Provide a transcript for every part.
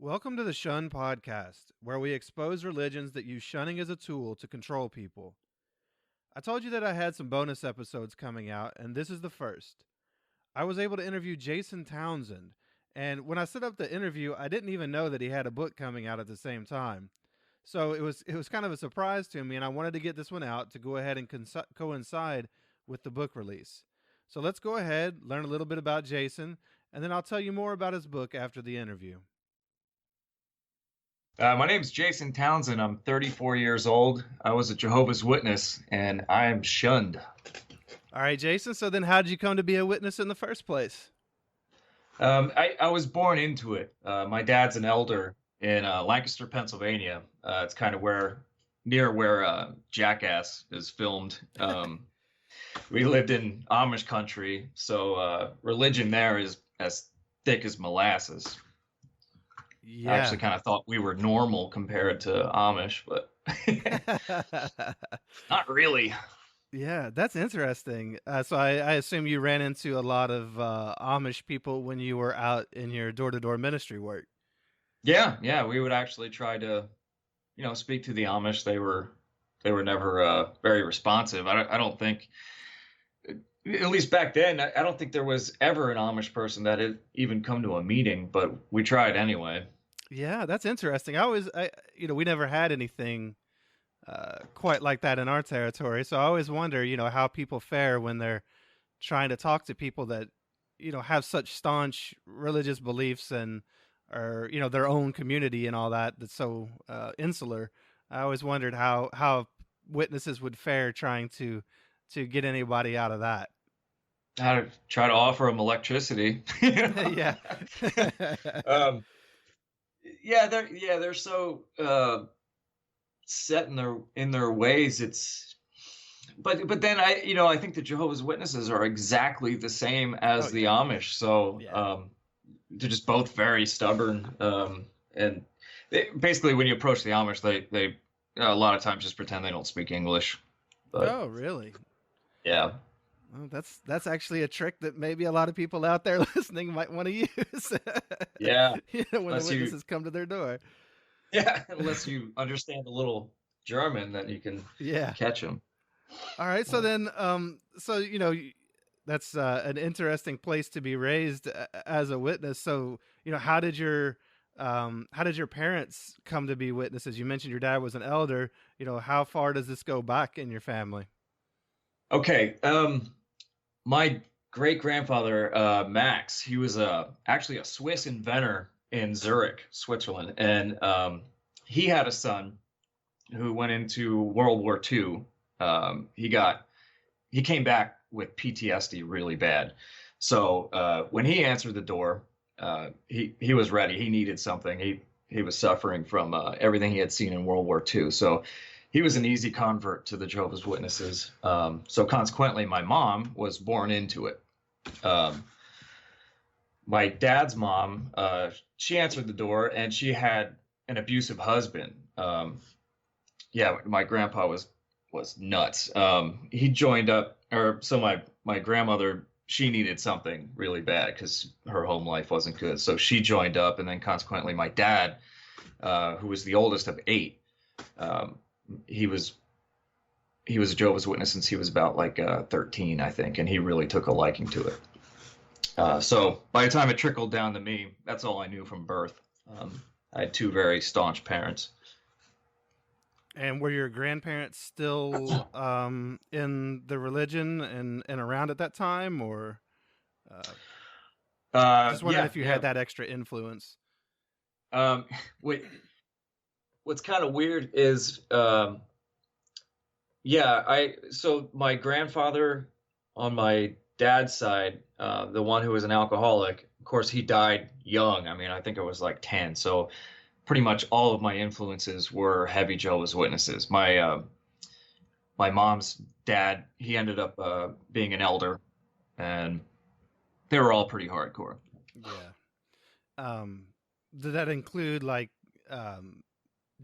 Welcome to the Shunned Podcast, where we expose religions that use shunning as a tool to control people. I told you that I had some bonus episodes coming out, and this is the first. I was able to interview Jason Townsend, and when I set up the interview, I didn't even know that he had a book coming out at the same time. So it was kind of a surprise to me, and I wanted to get this one out to go ahead and coincide with the book release. So let's go ahead, learn a little bit about Jason, and then I'll tell you more about his book after the interview. My name's Jason Townsend. I'm 34 years old. I was a Jehovah's Witness, and I am shunned. All right, Jason. So then how did you come to be a witness in the first place? I was born into it. My dad's an elder in Lancaster, Pennsylvania. It's kind of near where Jackass is filmed. We lived in Amish country, so religion there is as thick as molasses. Yeah. I actually kind of thought we were normal compared to Amish, but not really. Yeah, that's interesting. So I assume you ran into a lot of Amish people when you were out in your door-to-door ministry work. Yeah, we would actually try to, speak to the Amish. They were never very responsive. I don't think, at least back then, I don't think there was ever an Amish person that had even come to a meeting, but we tried anyway. Yeah, that's interesting. We never had anything quite like that in our territory. So I always wonder, how people fare when they're trying to talk to people that, have such staunch religious beliefs and are, their own community and all that. That's so insular. I always wondered how witnesses would fare trying to get anybody out of that. I'd try to offer them electricity. Yeah. They're so set in their ways. But then I think the Jehovah's Witnesses are exactly the same as the Amish. So they're just both very stubborn. And basically, when you approach the Amish, they a lot of times just pretend they don't speak English. But, oh, really? Yeah. Well, that's actually a trick that maybe a lot of people out there listening might want to use. Yeah. When the witnesses come to their door. Yeah, unless you understand a little German, then you can catch them. All right, so then, that's an interesting place to be raised as a witness. So, how did your parents come to be witnesses? You mentioned your dad was an elder. How far does this go back in your family? Okay, my great grandfather Max, he was actually a Swiss inventor in Zurich, Switzerland, and he had a son who went into World War II. He came back with PTSD really bad. So when he answered the door, he was ready. He needed something. He was suffering from everything he had seen in World War II. So he was an easy convert to the Jehovah's Witnesses. So consequently, my mom was born into it. My dad's mom, she answered the door, and she had an abusive husband. My grandpa was nuts. He joined up, my grandmother, she needed something really bad because her home life wasn't good. So she joined up, and then consequently, my dad, who was the oldest of 8, he was a Jehovah's Witness since he was about 13, I think, and he really took a liking to it. So by the time it trickled down to me, that's all I knew from birth. I had 2 very staunch parents. And were your grandparents still in the religion and around at that time, or just wondering if you had that extra influence? What's kind of weird is, so my grandfather on my dad's side, the one who was an alcoholic, of course, he died young. I mean, I think I was 10. So pretty much all of my influences were heavy Jehovah's Witnesses. My mom's dad, he ended up being an elder, and they were all pretty hardcore. Yeah. Did that include do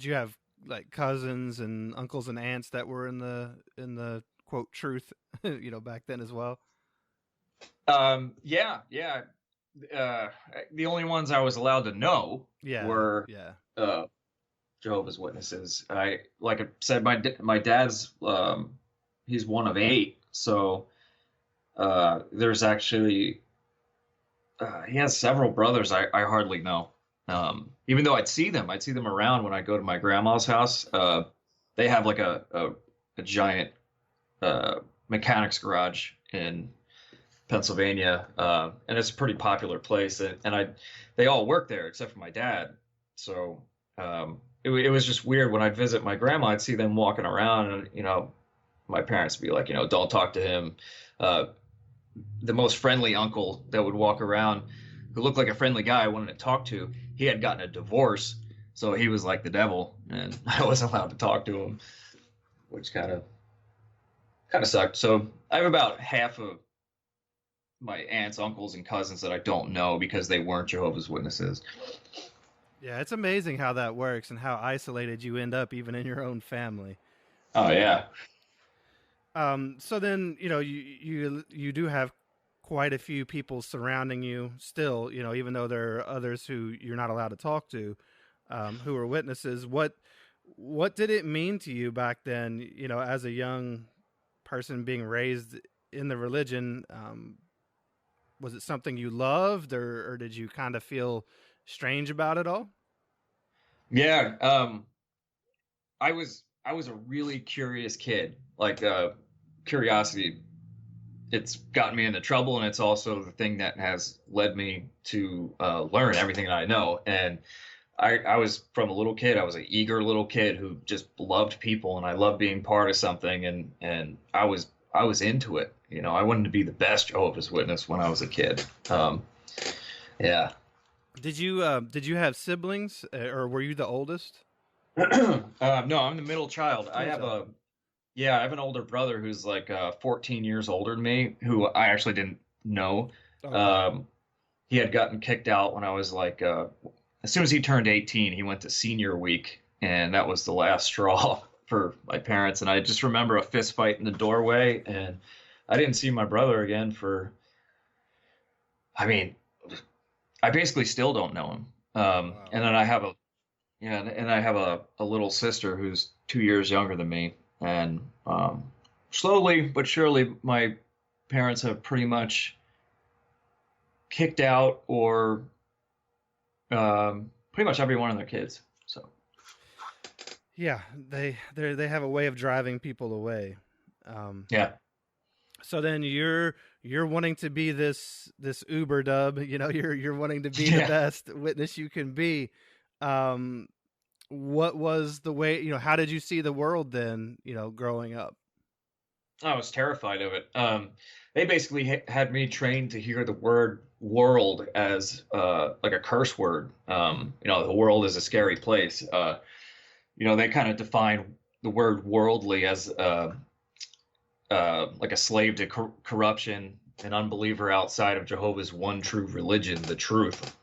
you have cousins and uncles and aunts that were in the quote truth, back then as well? Yeah. the only ones I was allowed to know Yeah, were yeah. Jehovah's Witnesses. Like I said, my dad's he's one of 8, so there's actually he has several brothers I hardly know. Even though I'd see them around when I go to my grandma's house. They have like a giant mechanics garage in Pennsylvania, and it's a pretty popular place. And they all work there except for my dad. So it was just weird when I'd visit my grandma. I'd see them walking around, and my parents would be like, don't talk to him. The most friendly uncle that would walk around, who looked like a friendly guy I wanted to talk to, he had gotten a divorce, so he was like the devil, and I wasn't allowed to talk to him, which kind of sucked. So I have about half of my aunts, uncles, and cousins that I don't know because they weren't Jehovah's Witnesses. Yeah, it's amazing how that works and how isolated you end up even in your own family. Oh yeah. So then, you do have quite a few people surrounding you still, even though there are others who you're not allowed to talk to, who are witnesses. What did it mean to you back then, as a young person being raised in the religion? Was it something you loved, or did you kind of feel strange about it all? Yeah. I was a really curious kid. Like curiosity, it's gotten me into trouble, and it's also the thing that has led me to learn everything that I know. And I was, from a little kid, I was an eager little kid who just loved people, and I loved being part of something, and I was into it. I wanted to be the best Jehovah's Witness when I was a kid. Yeah. Did you have siblings, or were you the oldest? No, I'm the middle child. I have an older brother who's like 14 years older than me, who I actually didn't know. Okay. He had gotten kicked out when I was like, as soon as he turned 18, he went to senior week, and that was the last straw for my parents. And I just remember a fist fight in the doorway, and I didn't see my brother again I basically still don't know him. Wow. And then I have a little sister who's 2 years younger than me. And slowly but surely, my parents have pretty much kicked out or pretty much every one of their kids. So Yeah, they have a way of driving people away. Yeah. So then you're wanting to be this Uber dub, you're wanting to be the best witness you can be. What was the way, how did you see the world then, growing up? I was terrified of it. They basically had me trained to hear the word world as like a curse word. The world is a scary place. They kind of define the word worldly as like a slave to corruption, an unbeliever outside of Jehovah's one true religion, the truth.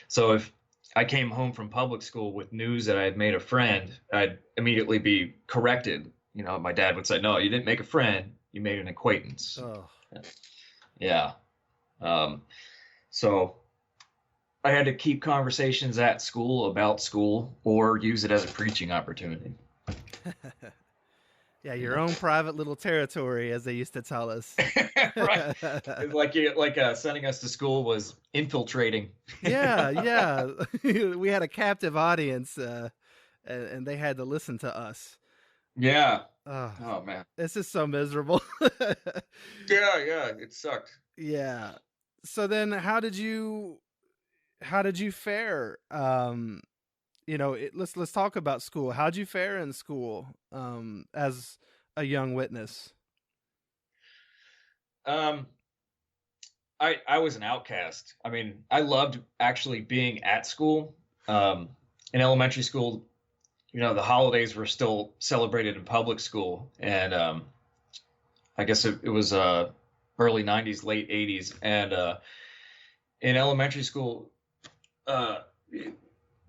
So if I came home from public school with news that I had made a friend, I'd immediately be corrected. My dad would say, "No, you didn't make a friend. You made an acquaintance." Oh. Yeah. So I had to keep conversations at school about school or use it as a preaching opportunity. Yeah, your own private little territory, as they used to tell us. Right. It's like sending us to school was infiltrating. Yeah. We had a captive audience, and they had to listen to us. Yeah. Oh man. This is so miserable. Yeah, it sucked. Yeah. So then how did you fare? Let's talk about school. How'd you fare in school as a young witness? I was an outcast. I mean, I loved actually being at school. In elementary school, the holidays were still celebrated in public school, and I guess it was early 90s, late 80s, and in elementary school,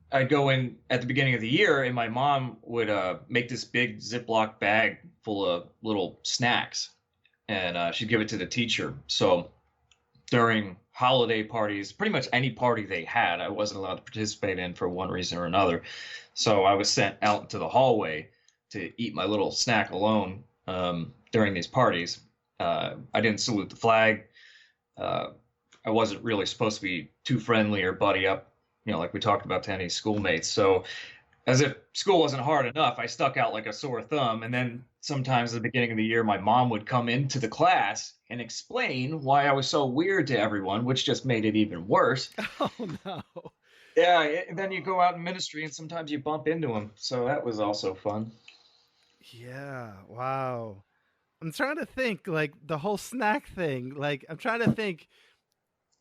I'd go in at the beginning of the year, and my mom would make this big Ziploc bag full of little snacks, and she'd give it to the teacher. So during holiday parties, pretty much any party they had, I wasn't allowed to participate in for one reason or another. So I was sent out into the hallway to eat my little snack alone during these parties. I didn't salute the flag. I wasn't really supposed to be too friendly or buddy up, like we talked about, to any schoolmates. So as if school wasn't hard enough, I stuck out like a sore thumb. And then sometimes at the beginning of the year, my mom would come into the class and explain why I was so weird to everyone, which just made it even worse. Oh, no. Yeah, and then you go out in ministry and sometimes you bump into them. So that was also fun. Yeah, wow. I'm trying to think, like, the whole snack thing. Like, I'm trying to think,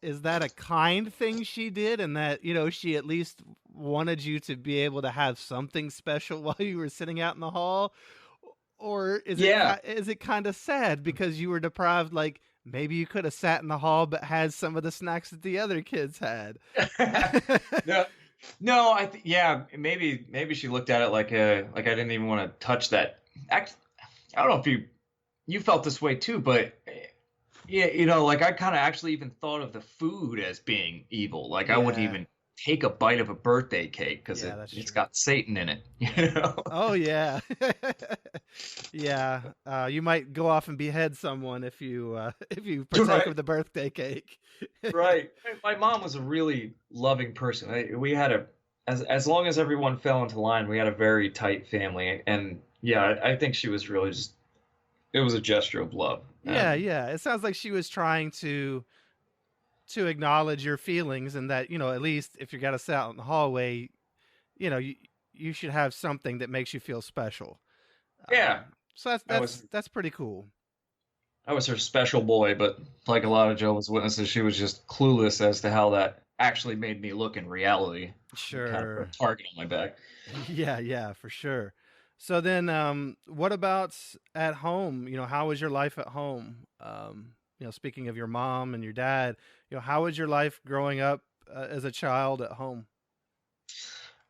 is that a kind thing she did, and that, she at least wanted you to be able to have something special while you were sitting out in the hall? Or is it kind of sad because you were deprived? Like, maybe you could have sat in the hall but had some of the snacks that the other kids had. No, maybe she looked at it like I didn't even want to touch that. I don't know if you felt this way too, but yeah, like I kind of actually even thought of the food as being evil. Like I wouldn't even take a bite of a birthday cake because it's got Satan in it. Oh yeah. Yeah. You might go off and behead someone if you partake of the birthday cake. Right. My mom was a really loving person. We had as long as everyone fell into line, we had a very tight family. And yeah, I think she was really it was a gesture of love. Yeah. It sounds like she was trying to acknowledge your feelings, and that, at least if you got to sit out in the hallway, you should have something that makes you feel special. Yeah. So that's pretty cool. I was her special boy, but like a lot of Jehovah's Witnesses, she was just clueless as to how that actually made me look in reality. Sure. Kind of a target on my back. Yeah, for sure. So then, what about at home? How was your life at home? Speaking of your mom and your dad, how was your life growing up as a child at home?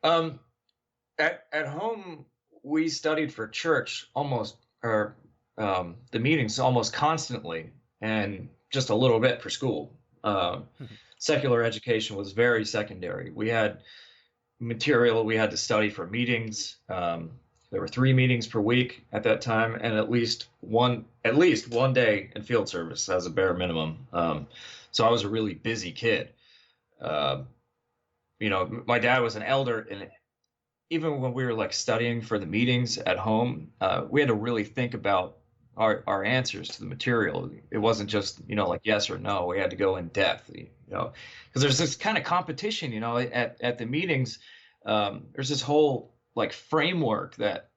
At home, we studied for church the meetings almost constantly, and just a little bit for school. Secular education was very secondary. We had material we had to study for meetings. There were 3 meetings per week at that time, and at least one day in field service as a bare minimum. So I was a really busy kid. My dad was an elder, and even when we were like studying for the meetings at home, we had to really think about our answers to the material. It wasn't just, like yes or no. We had to go in depth, because there's this kind of competition, at the meetings. There's this whole like framework that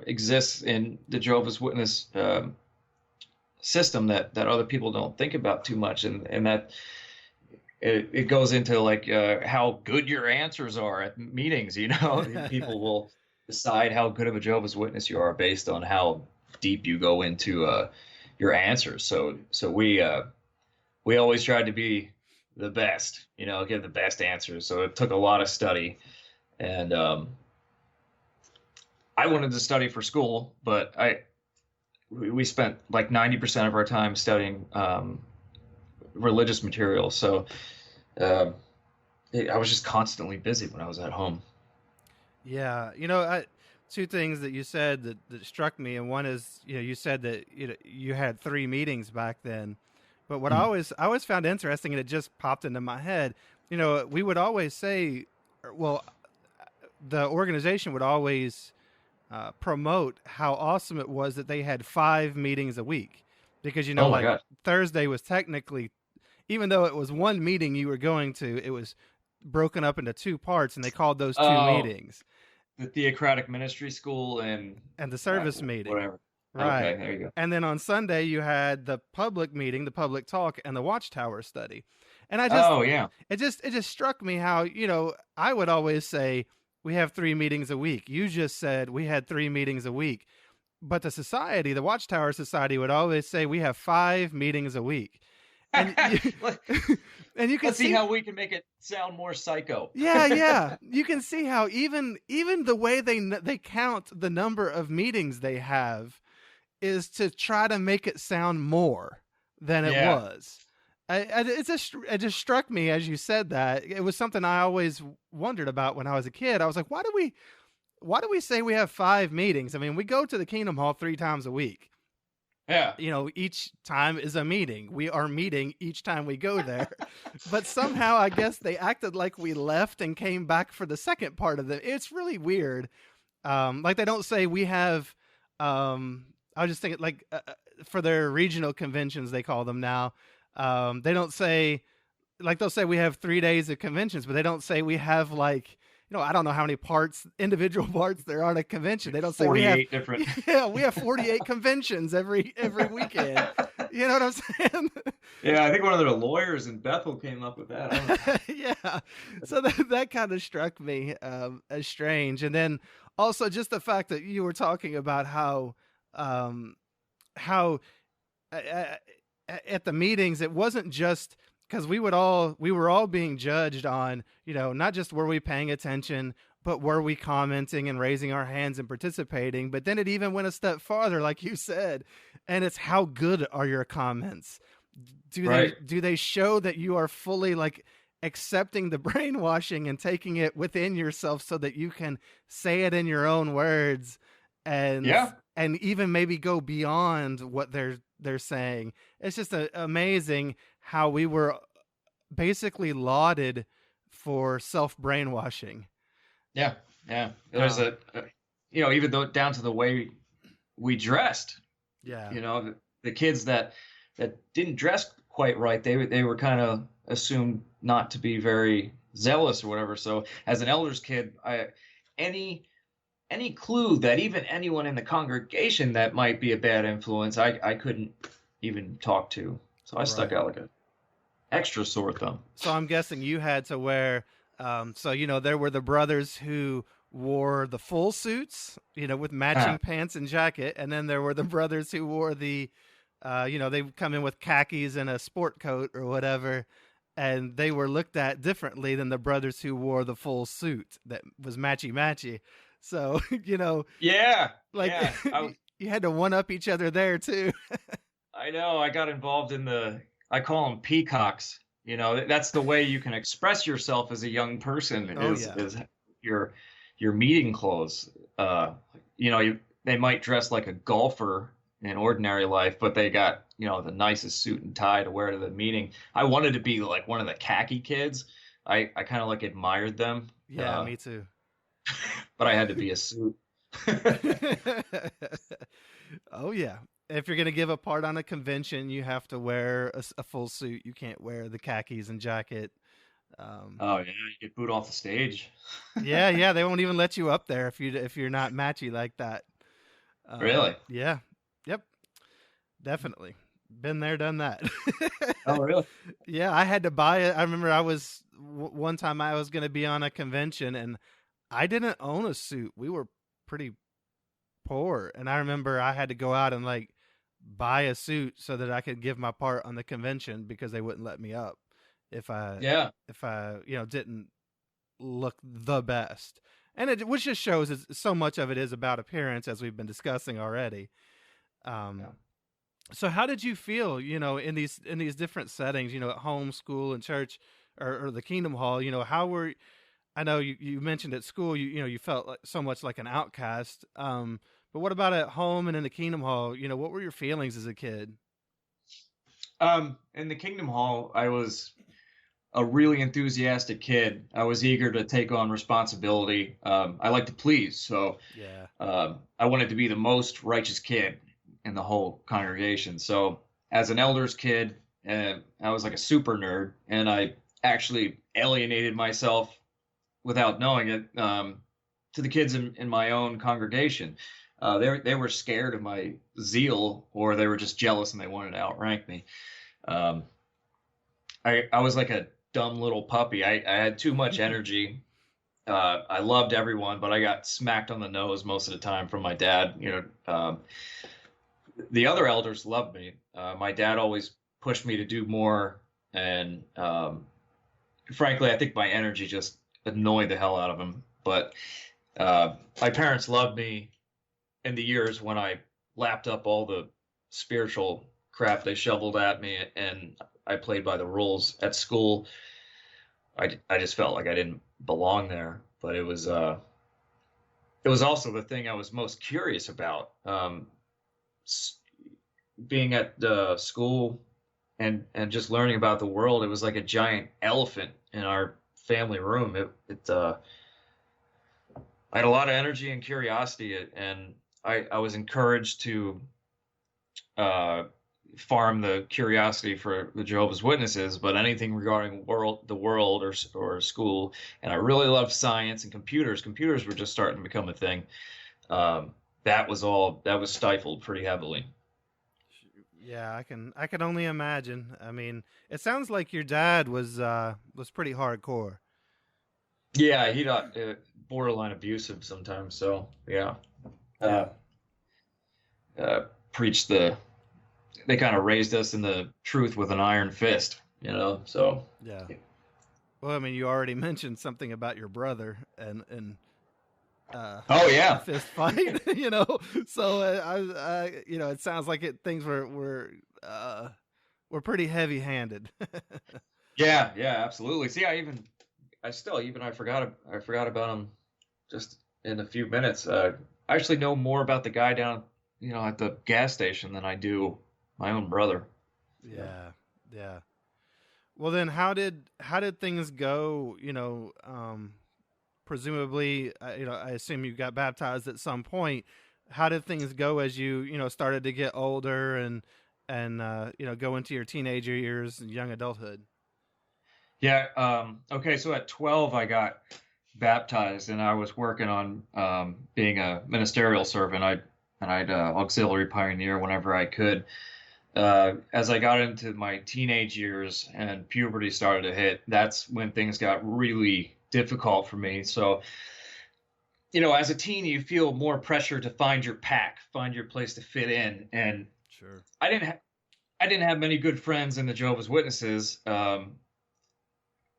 exists in the Jehovah's Witness system that other people don't think about too much, and that it goes into like how good your answers are at meetings. People will decide how good of a Jehovah's Witness you are based on how deep you go into your answers. So we always tried to be the best, give the best answers. So it took a lot of study. And I wanted to study for school, but we spent like 90% of our time studying religious material. So I was just constantly busy when I was at home. Yeah, 2 things that you said that struck me, and one is, you said that you had 3 meetings back then. But what I always found interesting, and it just popped into my head, we would always say, well, the organization would always promote how awesome it was that they had 5 meetings a week, because Thursday was technically, even though it was one meeting you were going to, it was broken up into 2 parts, and they called those 2 meetings the Theocratic Ministry School and the service meeting. Whatever. Right. Okay, there you go. And then on Sunday you had the public meeting, the public talk, and the Watchtower study. And it just struck me how, I would always say we have 3 meetings a week. You just said we had 3 meetings a week. But the Watchtower Society would always say we have 5 meetings a week. And you can see how we can make it sound more psycho. Yeah. You can see how even the way they count the number of meetings they have is to try to make it sound more than it was. It just struck me as you said that. It was something I always wondered about when I was a kid. I was like, why do we say we have 5 meetings? I mean, we go to the Kingdom Hall 3 times a week. Yeah. Each time is a meeting. We are meeting each time we go there. But somehow I guess they acted like we left and came back for the second part of it. It's really weird. Like they don't say we have, I was just thinking like for their regional conventions, they call them now. They don't say, like they'll say we have 3 days of conventions, but they don't say we have like, I don't know how many individual parts there are at a convention. They don't say we have different. Yeah, we have 48 conventions every weekend. You know what I'm saying? Yeah, I think one of their lawyers in Bethel came up with that. Yeah. So that kind of struck me as strange. And then also just the fact that you were talking about how at the meetings, it wasn't just because we were all being judged on, not just were we paying attention, but were we commenting and raising our hands and participating? But then it even went a step farther, like you said, and it's how good are your comments? Do they show that you are fully like accepting the brainwashing and taking it within yourself so that you can say it in your own words and even maybe go beyond what they're saying? It's just amazing how we were basically lauded for self-brainwashing. Yeah. There's even though down to the way we dressed. Yeah. The kids that didn't dress quite right, they were kind of assumed not to be very zealous or whatever. So as an elders kid, any clue that even anyone in the congregation that might be a bad influence, I couldn't even talk to. So I stuck out like a extra sore thumb. So I'm guessing you had to wear, there were the brothers who wore the full suits, with matching pants and jacket. And then there were the brothers who wore they come in with khakis and a sport coat or whatever. And they were looked at differently than the brothers who wore the full suit that was matchy. So, Yeah. You had to one up each other there too. I know. I got involved in I call them peacocks. That's the way you can express yourself as a young person is your meeting clothes. They might dress like a golfer in ordinary life, but they got, the nicest suit and tie to wear to the meeting. I wanted to be like one of the khaki kids. I kind of like admired them. Yeah, me too. But I had to be a suit. Oh yeah. If you're going to give a part on a convention, you have to wear a full suit. You can't wear the khakis and jacket. You get booed off the stage. Yeah. They won't even let you up there if you're not matchy like that. Really? Yeah. Yep. Definitely. Been there, done that. Oh, really? Yeah, I had to buy it. I remember one time I was going to be on a convention and I didn't own a suit. We were pretty poor. And I remember I had to go out and like buy a suit so that I could give my part on the convention because they wouldn't let me up if I didn't look the best. And which just shows so much of it is about appearance, as we've been discussing already. So how did you feel, in these different settings, at home, school, and church, or the Kingdom Hall? I know you mentioned at school, you felt like so much like an outcast. But what about at home and in the Kingdom Hall? What were your feelings as a kid? In the Kingdom Hall, I was a really enthusiastic kid. I was eager to take on responsibility. I like to please. So I wanted to be the most righteous kid in the whole congregation. So as an elders kid, I was like a super nerd, and I actually alienated myself without knowing it to the kids in my own congregation. They were scared of my zeal, or they were just jealous and they wanted to outrank me. I was like a dumb little puppy. I had too much energy. I loved everyone, but I got smacked on the nose most of the time from my dad. The other elders loved me. My dad always pushed me to do more, and frankly, I think my energy just annoyed the hell out of him. But my parents loved me in the years when I lapped up all the spiritual crap they shoveled at me, and I played by the rules at school. I just felt like I didn't belong there. But it was also the thing I was most curious about. Being at the school and just learning about the world, it was like a giant elephant in our family room. I had a lot of energy and curiosity, and I was encouraged to uh, farm the curiosity for the Jehovah's Witnesses, but anything regarding the world or school. And I really loved science and computers. Computers were just starting to become a thing. That was stifled pretty heavily. Yeah, I can only imagine. I mean, it sounds like your dad was pretty hardcore. Yeah, he got borderline abusive sometimes. So yeah, uh, preached they kind of raised us in the truth with an iron fist, So yeah. Well, I mean, you already mentioned something about your brother and oh yeah, fist fight, So it sounds like things were pretty heavy handed. yeah, absolutely. See, I forgot about him just in a few minutes. I actually know more about the guy down, at the gas station than I do my own brother. Yeah. Well, then how did things go? Presumably, I assume you got baptized at some point. How did things go as you started to get older and go into your teenager years and young adulthood? Yeah. Okay. So at 12, I got baptized, and I was working on being a ministerial servant. I'd auxiliary pioneer whenever I could. As I got into my teenage years and puberty started to hit, that's when things got really difficult for me. So, as a teen, you feel more pressure to find your pack, find your place to fit in. And sure, I didn't have many good friends in the Jehovah's Witnesses.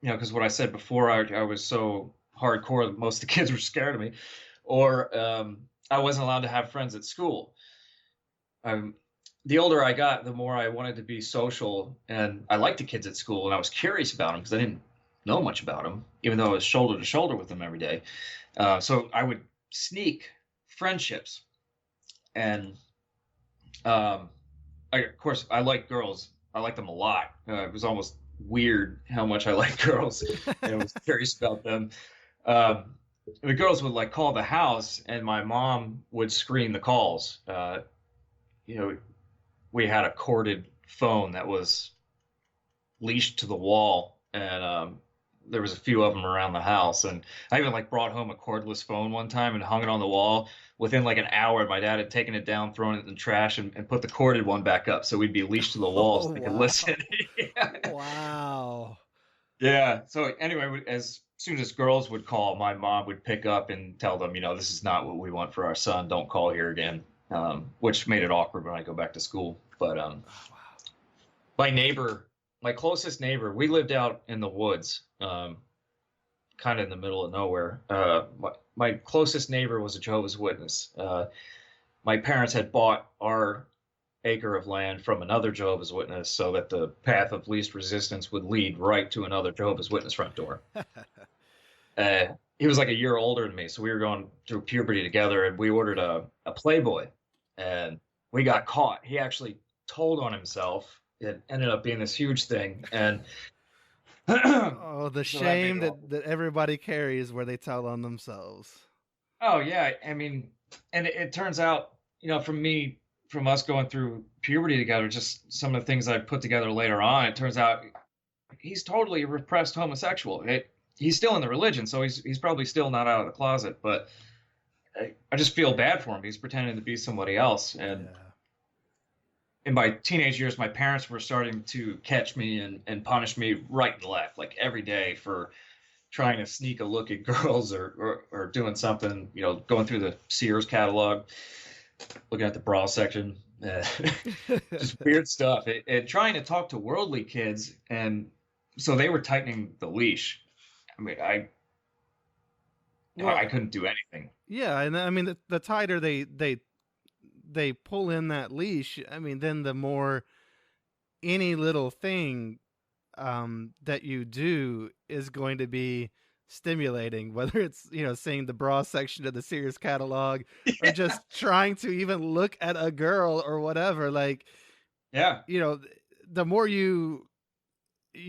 Because what I said before, I was so hardcore that most of the kids were scared of me, or I wasn't allowed to have friends at school. The older I got, the more I wanted to be social, and I liked the kids at school, and I was curious about them because I didn't know much about them, even though I was shoulder to shoulder with them every day. So I would sneak friendships, and of course, I like girls. I like them a lot. It was almost weird how much I liked girls, and I was curious about them. The girls would call the house, and my mom would screen the calls. We had a corded phone that was leashed to the wall, and there was a few of them around the house. And I even brought home a cordless phone one time and hung it on the wall. Within an hour, my dad had taken it down, thrown it in the trash, and put the corded one back up so we'd be leashed to the wall so they could listen. Yeah. Wow. Yeah. So anyway, as soon as girls would call, my mom would pick up and tell them, this is not what we want for our son. Don't call here again. Which made it awkward when I go back to school. But my closest neighbor, we lived out in the woods, kind of in the middle of nowhere. My closest neighbor was a Jehovah's Witness. My parents had bought our acre of land from another Jehovah's Witness so that the path of least resistance would lead right to another Jehovah's Witness front door. He was a year older than me, so we were going through puberty together, and we ordered a Playboy, and we got caught. He actually told on himself. It ended up being this huge thing, and oh, the shame that everybody carries where they tell on themselves. Oh yeah, I mean, and it turns out, from us going through puberty together, just some of the things I put together later on, it turns out he's totally a repressed homosexual. He's still in the religion, so he's probably still not out of the closet, but I just feel bad for him. He's pretending to be somebody else. And in my teenage years, my parents were starting to catch me and punish me right and left, every day, for trying to sneak a look at girls or doing something, going through the Sears catalog, looking at the bra section, just weird stuff, and trying to talk to worldly kids. And so they were tightening the leash. I mean, I couldn't do anything. Yeah, and I mean, the tighter they pull in that leash, I mean, then the more any little thing that you do is going to be stimulating, whether it's, seeing the bra section of the Sears catalog or Yeah. just trying to even look at a girl or whatever. Like, Yeah. you know, the more you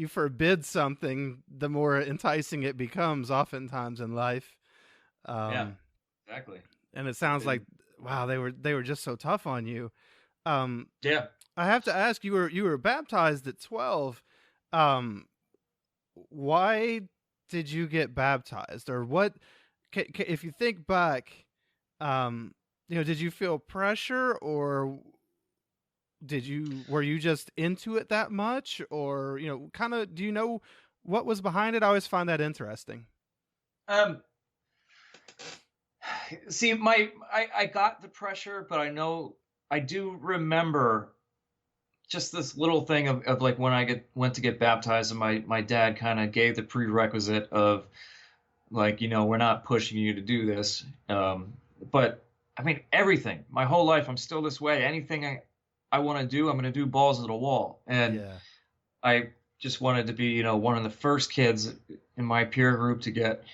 forbid something, the more enticing it becomes oftentimes in life. Yeah. Um, Exactly. and it sounds like, And wow, they were just so tough on you. Um, yeah. I have to ask, you were baptized at 12. Um, why did you get baptized, or what? If you think back, um, did you feel pressure, or were you just into it that much, or kind of, do you know what was behind it? I always find that interesting. Um, See, I got the pressure, but I do remember just this little thing of like when went to get baptized, and my dad kind of gave the prerequisite of like, we're not pushing you to do this. But I mean, everything, my whole life, I'm still this way. Anything I want to do, I'm going to do balls to the wall. And Yeah. I just wanted to be, one of the first kids in my peer group to get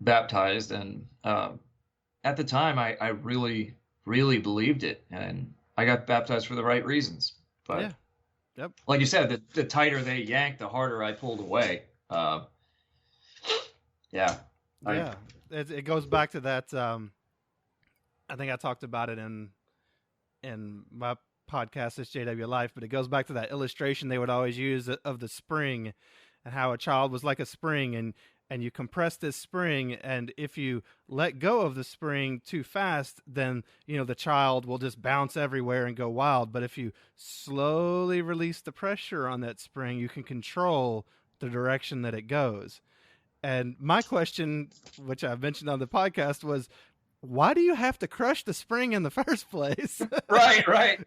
baptized. And at the time, I really, really believed it. And I got baptized for the right reasons. Yeah. But Yep. like you said, the tighter they yanked, the harder I pulled away. Yeah. Yeah. It goes back to that. I think I talked about it in my podcast, this JW Life, but it goes back to that illustration they would always use of the spring, and how a child was like a spring, and you compress this spring, and if you let go of the spring too fast, then the child will just bounce everywhere and go wild. But if you slowly release the pressure on that spring, you can control the direction that it goes. And my question, which I've mentioned on the podcast, was, why do you have to crush the spring in the first place? Right, right.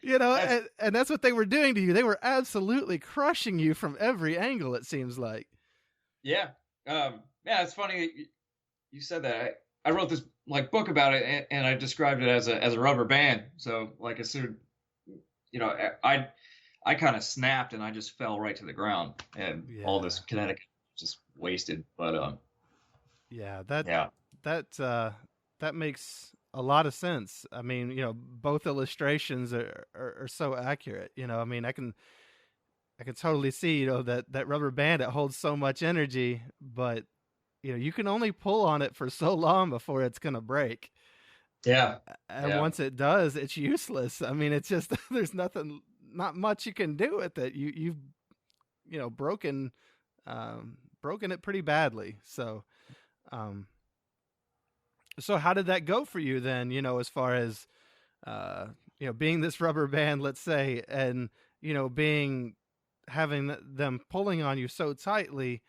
And that's what they were doing to you. They were absolutely crushing you from every angle, it seems like. Yeah. Yeah, it's funny you said that. I wrote this like book about it, and I described it as a rubber band. So like as soon, I kind of snapped and I just fell right to the ground, and all this kinetic just wasted. But yeah, yeah. that makes a lot of sense. I mean, both illustrations are so accurate. I mean, I can totally see, that rubber band, it holds so much energy, but you can only pull on it for so long before it's going to break. Yeah. And Yeah. once it does, it's useless. I mean, it's just, there's not much you can do with it. You've broken it pretty badly. Um, so how did that go for you then? As far as being this rubber band, let's say, and having them pulling on you so tightly,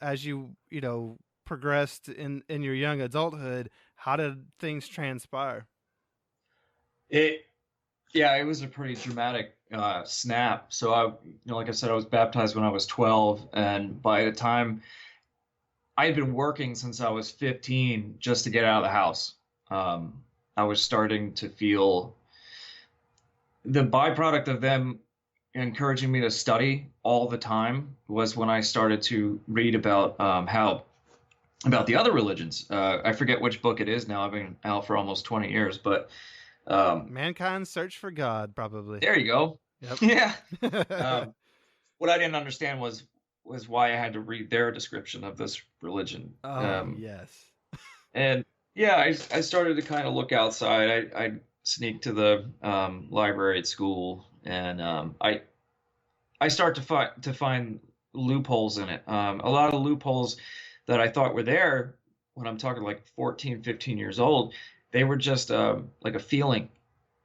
as you progressed in your young adulthood. How did things transpire? It was a pretty dramatic snap. So like I said, I was baptized when I was 12, and by the time I had been working since I was 15 just to get out of the house, I was starting to feel the byproduct of them encouraging me to study all the time was when I started to read about about the other religions. I forget which book it is now. I've been out for almost 20 years, but Mankind's Search for God, probably. there you go. Yep. Yeah. What I didn't understand was why I had to read their description of this religion. Yes. And yeah, I started to kind of look outside. I sneaked to the library at school, and I start to find loopholes in it. A lot of loopholes that I thought were there when I'm talking like 14, 15 years old, they were just like a feeling.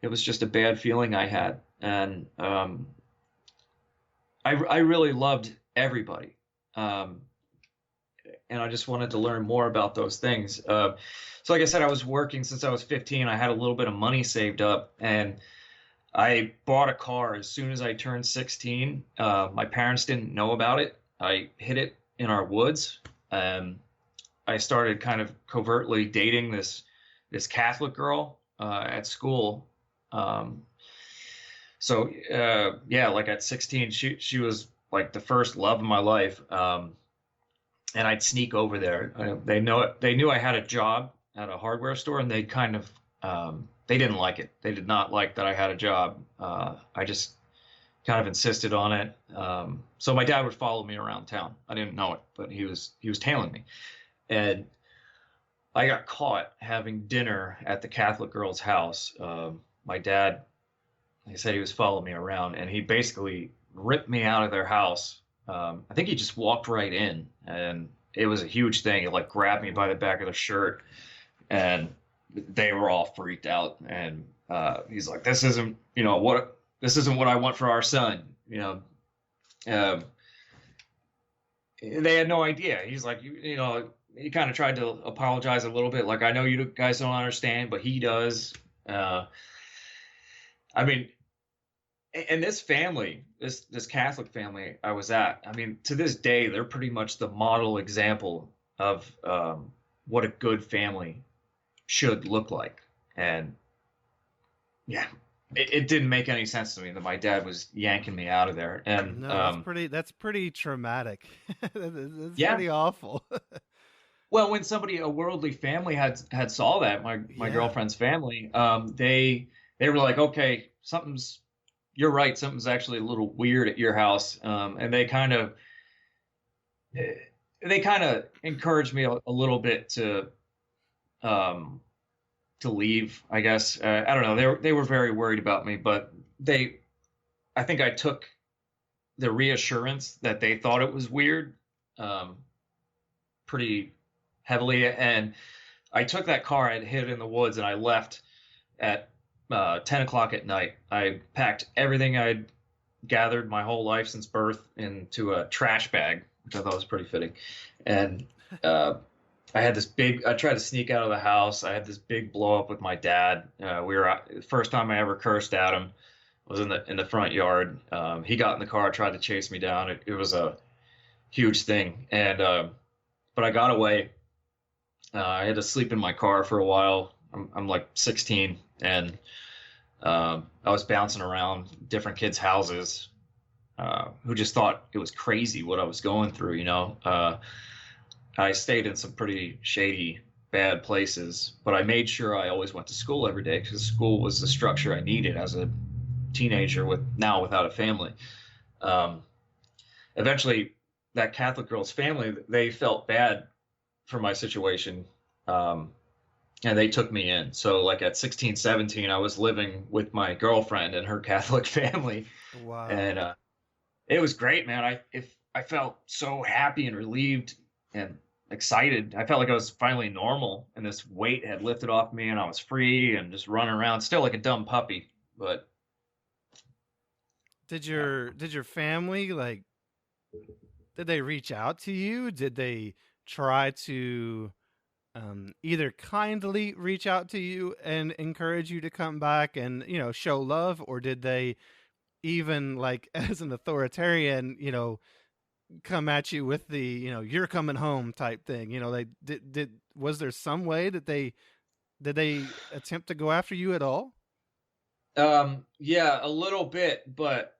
It was just a bad feeling I had. And I really loved everybody. And I just wanted to learn more about those things. So like I said, I was working since I was 15. I had a little bit of money saved up, and I bought a car as soon as I turned 16. My parents didn't know about it. I hid it in our woods. I started kind of covertly dating this Catholic girl at school. So yeah, like at 16, she was like the first love of my life. And I'd sneak over there. They knew I had a job at a hardware store, and they kind of they didn't like it. They did not like that I had a job. I just kind of insisted on it. So my dad would follow me around town. I didn't know it, but he was tailing me, and I got caught having dinner at the Catholic girl's house. My dad, he said he was following me around, and he basically ripped me out of their house. I think he just walked right in, and it was a huge thing. He like grabbed me by the back of the shirt, and they were all freaked out. And he's like, "This isn't, this isn't what I want for our son." Um, they had no idea. He's like, he kind of tried to apologize a little bit, like, "I know you guys don't understand, but he does." I mean, and this family, this Catholic family I was at, I mean, to this day, they're pretty much the model example of what a good family should look like. And yeah, it didn't make any sense to me that my dad was yanking me out of there. And No, that's pretty traumatic. That's yeah, pretty awful. well, when a worldly family had saw that, my Yeah. girlfriend's family, they were like, "Okay, you're right, something's actually a little weird at your house." And they kind of encouraged me a little bit um, to leave, I guess. I don't know. They were very worried about me, but I think I took the reassurance that they thought it was weird pretty heavily. And I took that car, I'd hid it in the woods, and I left at 10 o'clock at night. I packed everything I'd gathered my whole life since birth into a trash bag, which I thought was pretty fitting. And I tried to sneak out of the house. I had this big blow up with my dad. The first time I ever cursed at him was in the front yard. He got in the car, tried to chase me down. It was a huge thing. And, but I got away. I had to sleep in my car for a while. I'm like 16, and I was bouncing around different kids' houses who just thought it was crazy what I was going through. I stayed in some pretty shady, bad places, but I made sure I always went to school every day, because school was the structure I needed as a teenager without a family. Eventually, that Catholic girl's family, they felt bad for my situation. And they took me in. So like at 16, 17, I was living with my girlfriend and her Catholic family. Wow. And it was great, man. I felt so happy and relieved and excited. I felt like I was finally normal, and this weight had lifted off me, and I was free and just running around, still like a dumb puppy. But did your family, like, did they reach out to you? Did they try to either kindly reach out to you and encourage you to come back and, show love, or did they even, like, as an authoritarian, come at you with the, you're coming home type thing? They was there some way that did they attempt to go after you at all? Yeah, a little bit, but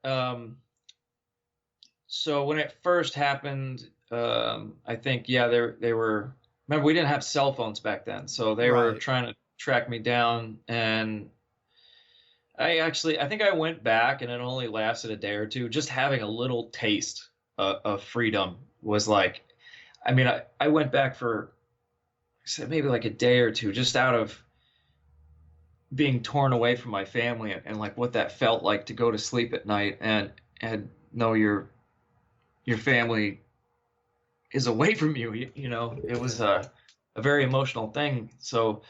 so when it first happened, I think, yeah, they were. Remember, we didn't have cell phones back then, so they were trying to track me down. And I think I went back, and it only lasted a day or two. Just having a little taste of freedom was like, I mean, I went back for, maybe like a day or two, just out of being torn away from my family, and like what that felt like to go to sleep at night and know your family is away from you. It was a very emotional thing. So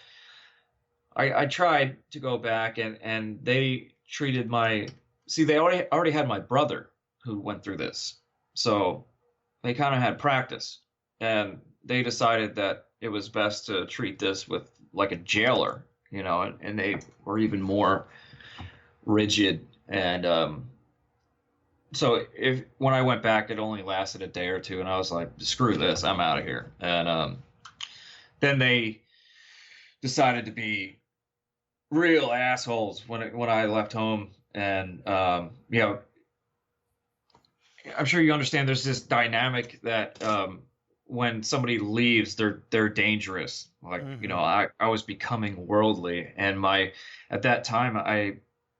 I tried to go back, and they treated they already had my brother who went through this. So they kind of had practice, and they decided that it was best to treat this with like a jailer, and they were even more rigid. And so when I went back, it only lasted a day or two, and I was like, screw this, I'm out of here. And then they decided to be real assholes when I left home. And I'm sure you understand. There's this dynamic that when somebody leaves, they're dangerous. Like, Mm-hmm. I was becoming worldly, and at that time I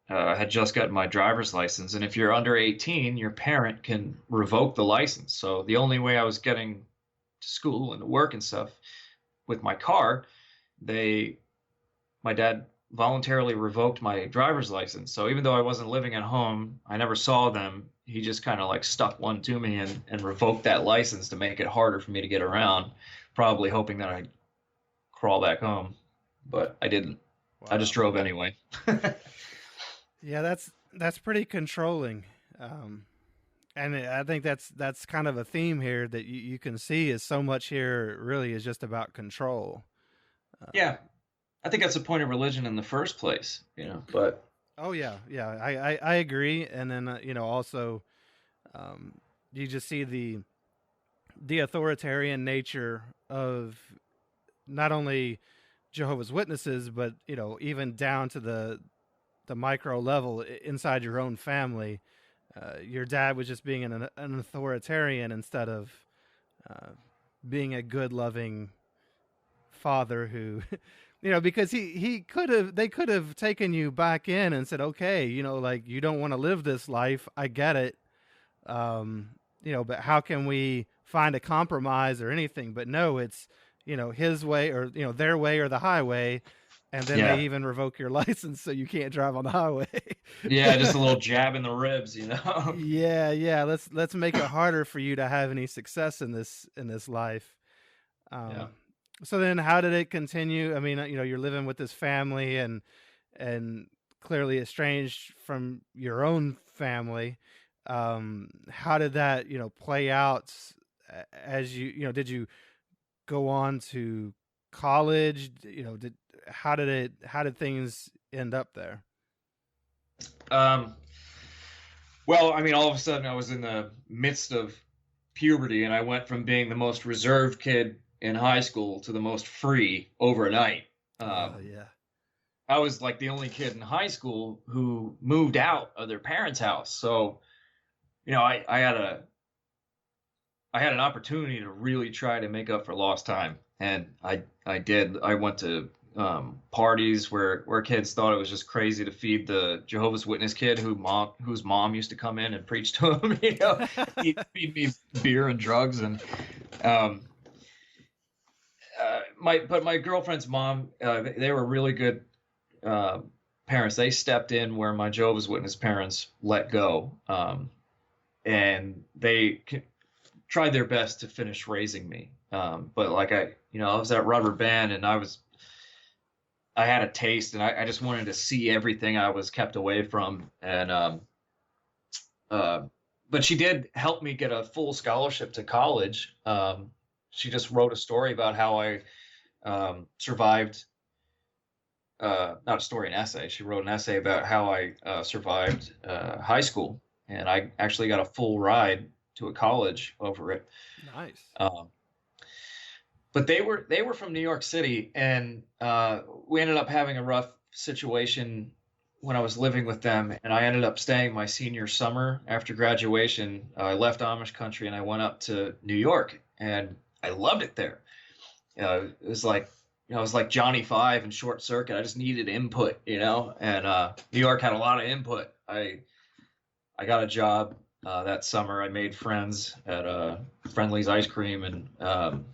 had just gotten my driver's license, and if you're under 18, your parent can revoke the license. So the only way I was getting to school and to work and stuff with my car, they my dad voluntarily revoked my driver's license. So even though I wasn't living at home, I never saw them. He just kind of like stuck one to me and revoked that license to make it harder for me to get around, probably hoping that I'd crawl back home. But I didn't. I just Wow. drove anyway. Yeah, that's pretty controlling. Um, and I think that's kind of a theme here that you can see is so much here really is just about control. Yeah, I think that's the point of religion in the first place, but Oh yeah, yeah, I agree. And then also um, you just see the authoritarian nature of not only Jehovah's Witnesses, but even down to the micro level inside your own family. Your dad was just being an authoritarian instead of uh, being a good, loving father who, because he could have, they could have taken you back in and said, okay, like you don't want to live this life. I get it. But how can we find a compromise or anything? But no, it's, his way or, their way or the highway. And then they yeah, even revoke your license so you can't drive on the highway. yeah, just a little jab in the ribs. Yeah. Let's make it harder for you to have any success in this life. Yeah. Um, so then, how did it continue? I mean, you're living with this family and clearly estranged from your own family. How did that play out as did you go on to college? How did things end up there? Um, well, I mean, all of a sudden I was in the midst of puberty, and I went from being the most reserved kid in high school to the most free overnight. Oh Um, yeah. I was like the only kid in high school who moved out of their parents' house. So, I had an opportunity to really try to make up for lost time, and I did. I went to parties where kids thought it was just crazy to feed the Jehovah's Witness kid whose mom used to come in and preach to him. He'd feed me beer and drugs, and um, my girlfriend's mom, they were really good uh, parents. They stepped in where my Jehovah's Witness parents let go, and they tried their best to finish raising me. But like I was that rubber band, and I had a taste, and I just wanted to see everything I was kept away from. And uh, but she did help me get a full scholarship to college. She just wrote a story about how I survived. Not a story, an essay. She wrote an essay about how I survived high school, and I actually got a full ride to a college over it. Nice. Um, but they were from New York City, and we ended up having a rough situation when I was living with them, and I ended up staying my senior summer after graduation. I left Amish country and I went up to New York, and I loved it there. It was like I was like Johnny Five in Short Circuit. I just needed input, and New York had a lot of input. I got a job that summer. I made friends at Friendly's Ice Cream, and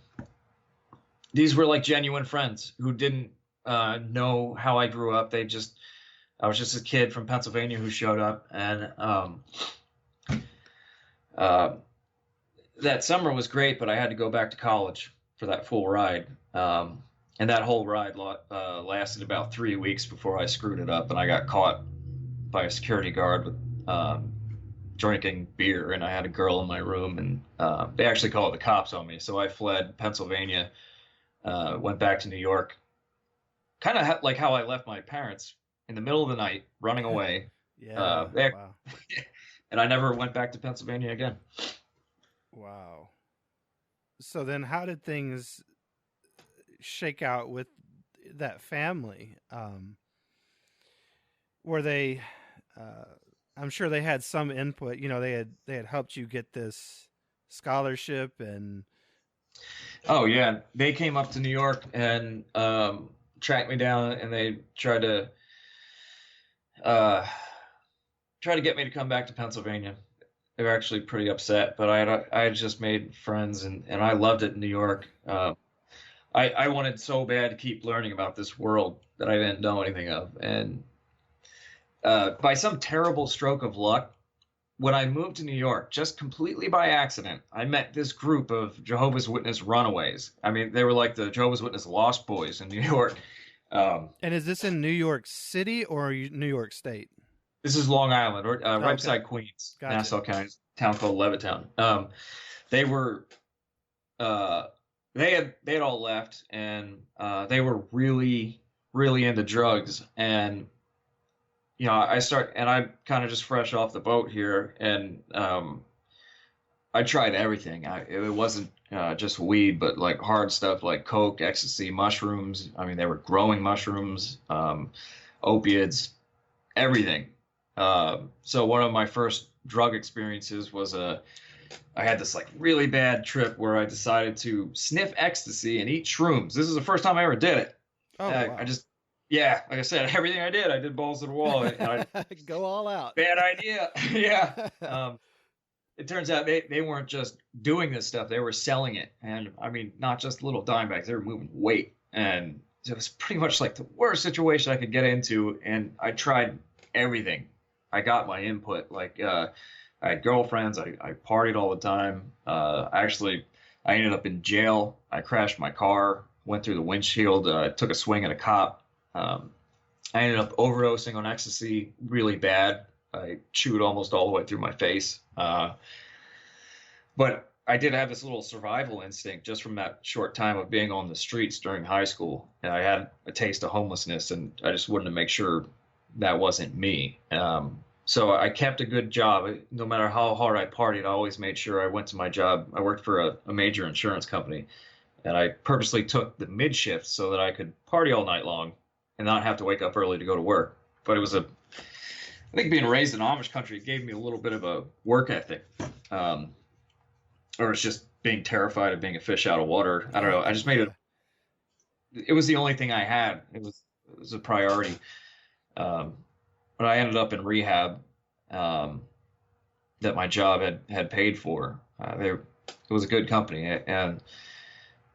these were like genuine friends who didn't know how I grew up. I was just a kid from Pennsylvania who showed up, and uh, that summer was great, but I had to go back to college for that full ride. And that whole ride lasted about 3 weeks before I screwed it up, and I got caught by a security guard with drinking beer, and I had a girl in my room, and they actually called the cops on me. So I fled Pennsylvania, went back to New York, kind of like how I left my parents in the middle of the night, running away. Yeah. There, Wow. and I never went back to Pennsylvania again. Wow. So then, how did things shake out with that family? Were they I'm sure they had some input. You know, they had helped you get this scholarship and. Oh yeah, they came up to New York and tracked me down, and they uh, tried to get me to come back to Pennsylvania. They were actually pretty upset, but I had just made friends, and I loved it in New York. I wanted so bad to keep learning about this world that I didn't know anything of, and by some terrible stroke of luck, when I moved to New York, just completely by accident, I met this group of Jehovah's Witness runaways. I mean, they were like the Jehovah's Witness Lost Boys in New York. And is this in New York City or New York State? This is Long Island, or right beside Queens, Gotcha. Nassau County, town called Levittown. They were, they had all left, and they were really, really into drugs. And I'm kind of just fresh off the boat here, and I tried everything. It wasn't just weed, but like hard stuff like coke, ecstasy, mushrooms. I mean, they were growing mushrooms, opiates, everything. So one of my first drug experiences was I had this like really bad trip where I decided to sniff ecstasy and eat shrooms. This is the first time I ever did it. Oh, wow. Yeah, like I said, everything I did balls to the wall. Go all out. Bad idea. Yeah. It turns out they weren't just doing this stuff; they were selling it, and I mean, not just little dime bags; they were moving weight, and it was pretty much like the worst situation I could get into. And I tried everything. I got my input. Like I had girlfriends. I partied all the time. I ended up in jail. I crashed my car, went through the windshield, took a swing at a cop. I ended up overdosing on ecstasy really bad. I chewed almost all the way through my face. But I did have this little survival instinct just from that short time of being on the streets during high school. And I had a taste of homelessness, and I just wanted to make sure that wasn't me. So I kept a good job. No matter how hard I partied, I always made sure I went to my job. I worked for a major insurance company, and I purposely took the mid shift so that I could party all night long and not have to wake up early to go to work. But I think being raised in Amish country gave me a little bit of a work ethic. Or it's just being terrified of being a fish out of water. I don't know. I just made it was the only thing I had. It was a priority. But I ended up in rehab that my job had paid for. It was a good company.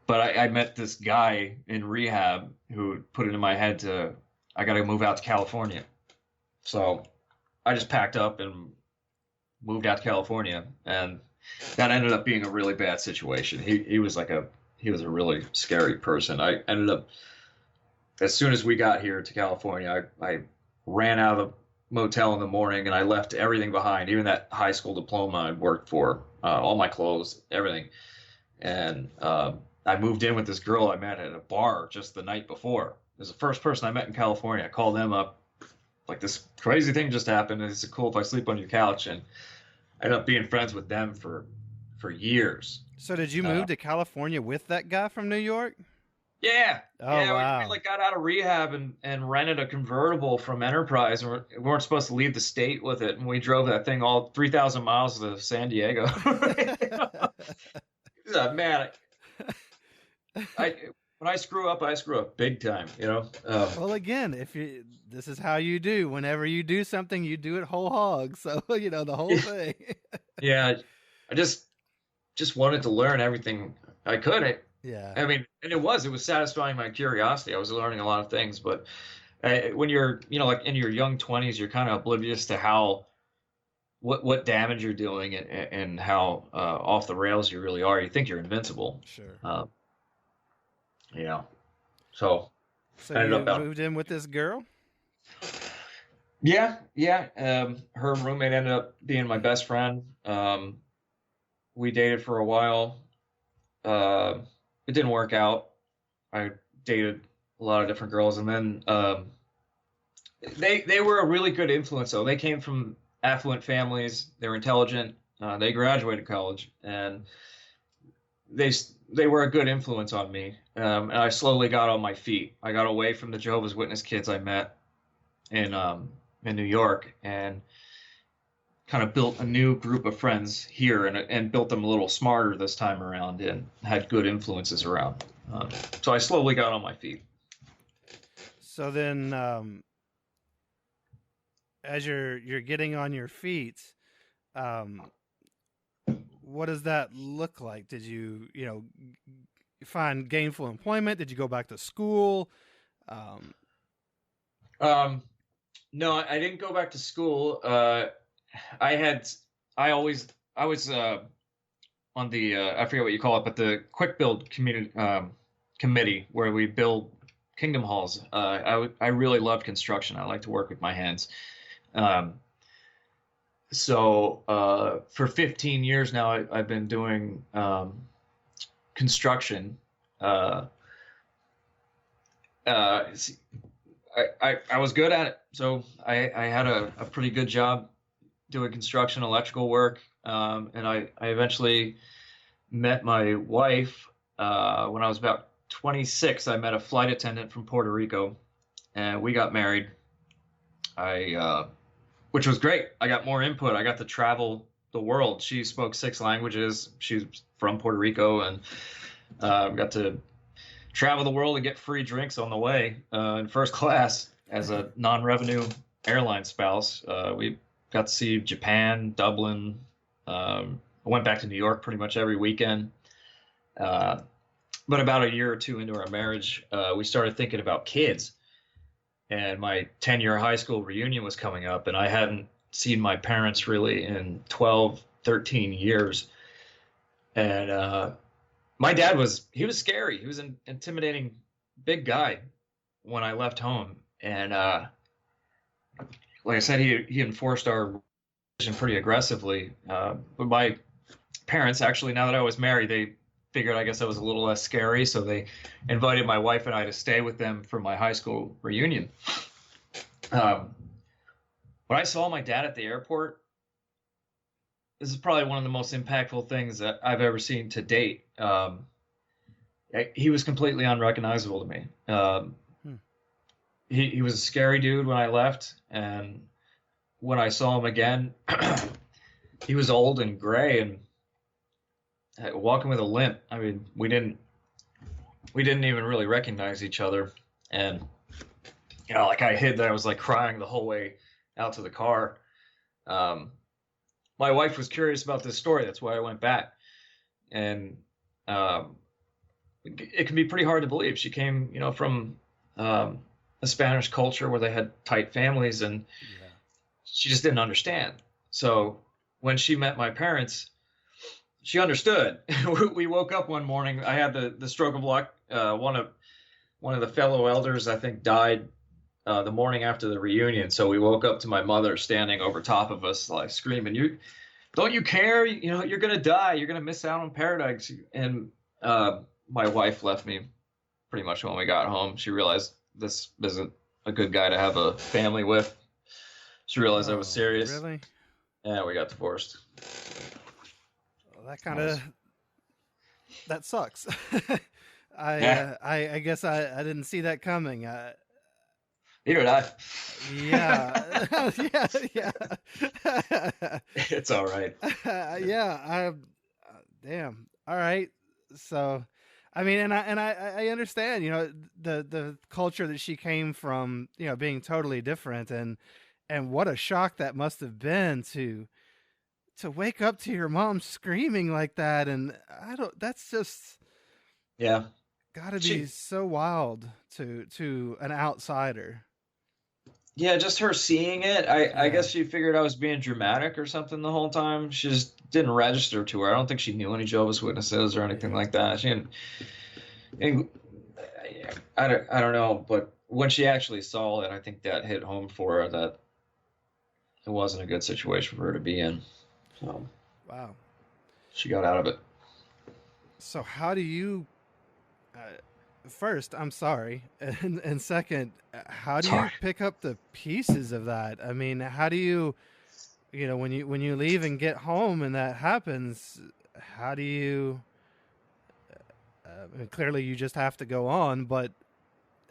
But I met this guy in rehab who put it in my head I got to move out to California. So I just packed up and moved out to California, and that ended up being a really bad situation. He was a really scary person. I ended up, as soon as we got here to California, I ran out of the motel in the morning, and I left everything behind, even that high school diploma I'd worked for, all my clothes, everything. And I moved in with this girl I met at a bar just the night before. It was the first person I met in California. I called them up, like, this crazy thing just happened. Is it cool if I sleep on your couch? And I ended up being friends with them for years. So did you move to California with that guy from New York? Yeah. Oh, yeah, wow. We got out of rehab and rented a convertible from Enterprise. And we weren't supposed to leave the state with it. And we drove that thing all 3,000 miles to San Diego. Man, when I screw up big time, Well, again, this is how you do. Whenever you do something, you do it whole hog. So, the whole thing. Yeah. I just wanted to learn everything I could. Yeah. I mean, and it was satisfying my curiosity. I was learning a lot of things, but when you're, like in your young 20s, you're kind of oblivious to what damage you're doing and how off the rails you really are. You think you're invincible. Sure. So you moved in with this girl? Yeah. Her roommate ended up being my best friend. We dated for a while. It didn't work out. I dated a lot of different girls, and then they were a really good influence. though. They came from affluent families. They were intelligent. They graduated college, and they were a good influence on me. And I slowly got on my feet. I got away from the Jehovah's Witness kids I met in in New York, and kind of built a new group of friends here, and built them a little smarter this time around, and had good influences around. So I slowly got on my feet. So then, as you're getting on your feet, um, what does that look like? Did you find gainful employment? Did you go back to school? No, I didn't go back to school. I was on the I forget what you call it, but the quick build committee where we build kingdom halls. I really loved construction. I like to work with my hands. So for 15 years now, I've been doing construction. I was good at it, so I had a pretty good job doing construction, electrical work, and I eventually met my wife when I was about 26. I met a flight attendant from Puerto Rico, and we got married. Which was great. I got more input. I got to travel the world. She spoke 6 languages. She's from Puerto Rico, and got to travel the world and get free drinks on the way in first class as a non-revenue airline spouse. We got to see Japan, Dublin. I went back to New York pretty much every weekend. But about a year or two into our marriage, we started thinking about kids. And my 10-year high school reunion was coming up, and I hadn't seen my parents really in 12, 13 years. And my dad was scary. He was an intimidating big guy when I left home. And like I said, he enforced our religion pretty aggressively. But my parents, actually, now that I was married, they figured I guess I was a little less scary, so they invited my wife and I to stay with them for my high school reunion. When I saw my dad at the airport, this is probably one of the most impactful things that I've ever seen to date. He was completely unrecognizable to me. He was a scary dude when I left, and when I saw him again, he was old and gray and walking with a limp. I mean, we didn't even really recognize each other. And like I hid that I was like crying the whole way out to the car. My wife was curious about this story. That's why I went back. And it can be pretty hard to believe. She came, from a Spanish culture where they had tight families, and she just didn't understand. So when she met my parents, she understood. We woke up one morning. I had the stroke of luck. One of the fellow elders, I think, died the morning after the reunion. So we woke up to my mother standing over top of us, like screaming, don't you care? You're going to die. You're going to miss out on paradise. And my wife left me pretty much when we got home. She realized this isn't a good guy to have a family with. She realized I was serious. Really? And we got divorced. Well, that sucks. I guess I didn't see that coming. Neither did I. Yeah. Yeah. It's all right. Damn. All right. So, I mean, and I understand, the culture that she came from, being totally different, and what a shock that must have been to wake up to your mom screaming like that. And that's just, gotta be so wild to an outsider. Yeah, just her seeing it. I guess she figured I was being dramatic or something the whole time. She just didn't register to her. I don't think she knew any Jehovah's Witnesses or anything like that. She didn't. I don't know, but when she actually saw it, I think that hit home for her that it wasn't a good situation for her to be in. So, wow, she got out of it. So how do you? First, I'm sorry, and second, how do you pick up the pieces of that? I mean, how do you, when you leave and get home and that happens, how do you? Clearly, you just have to go on. But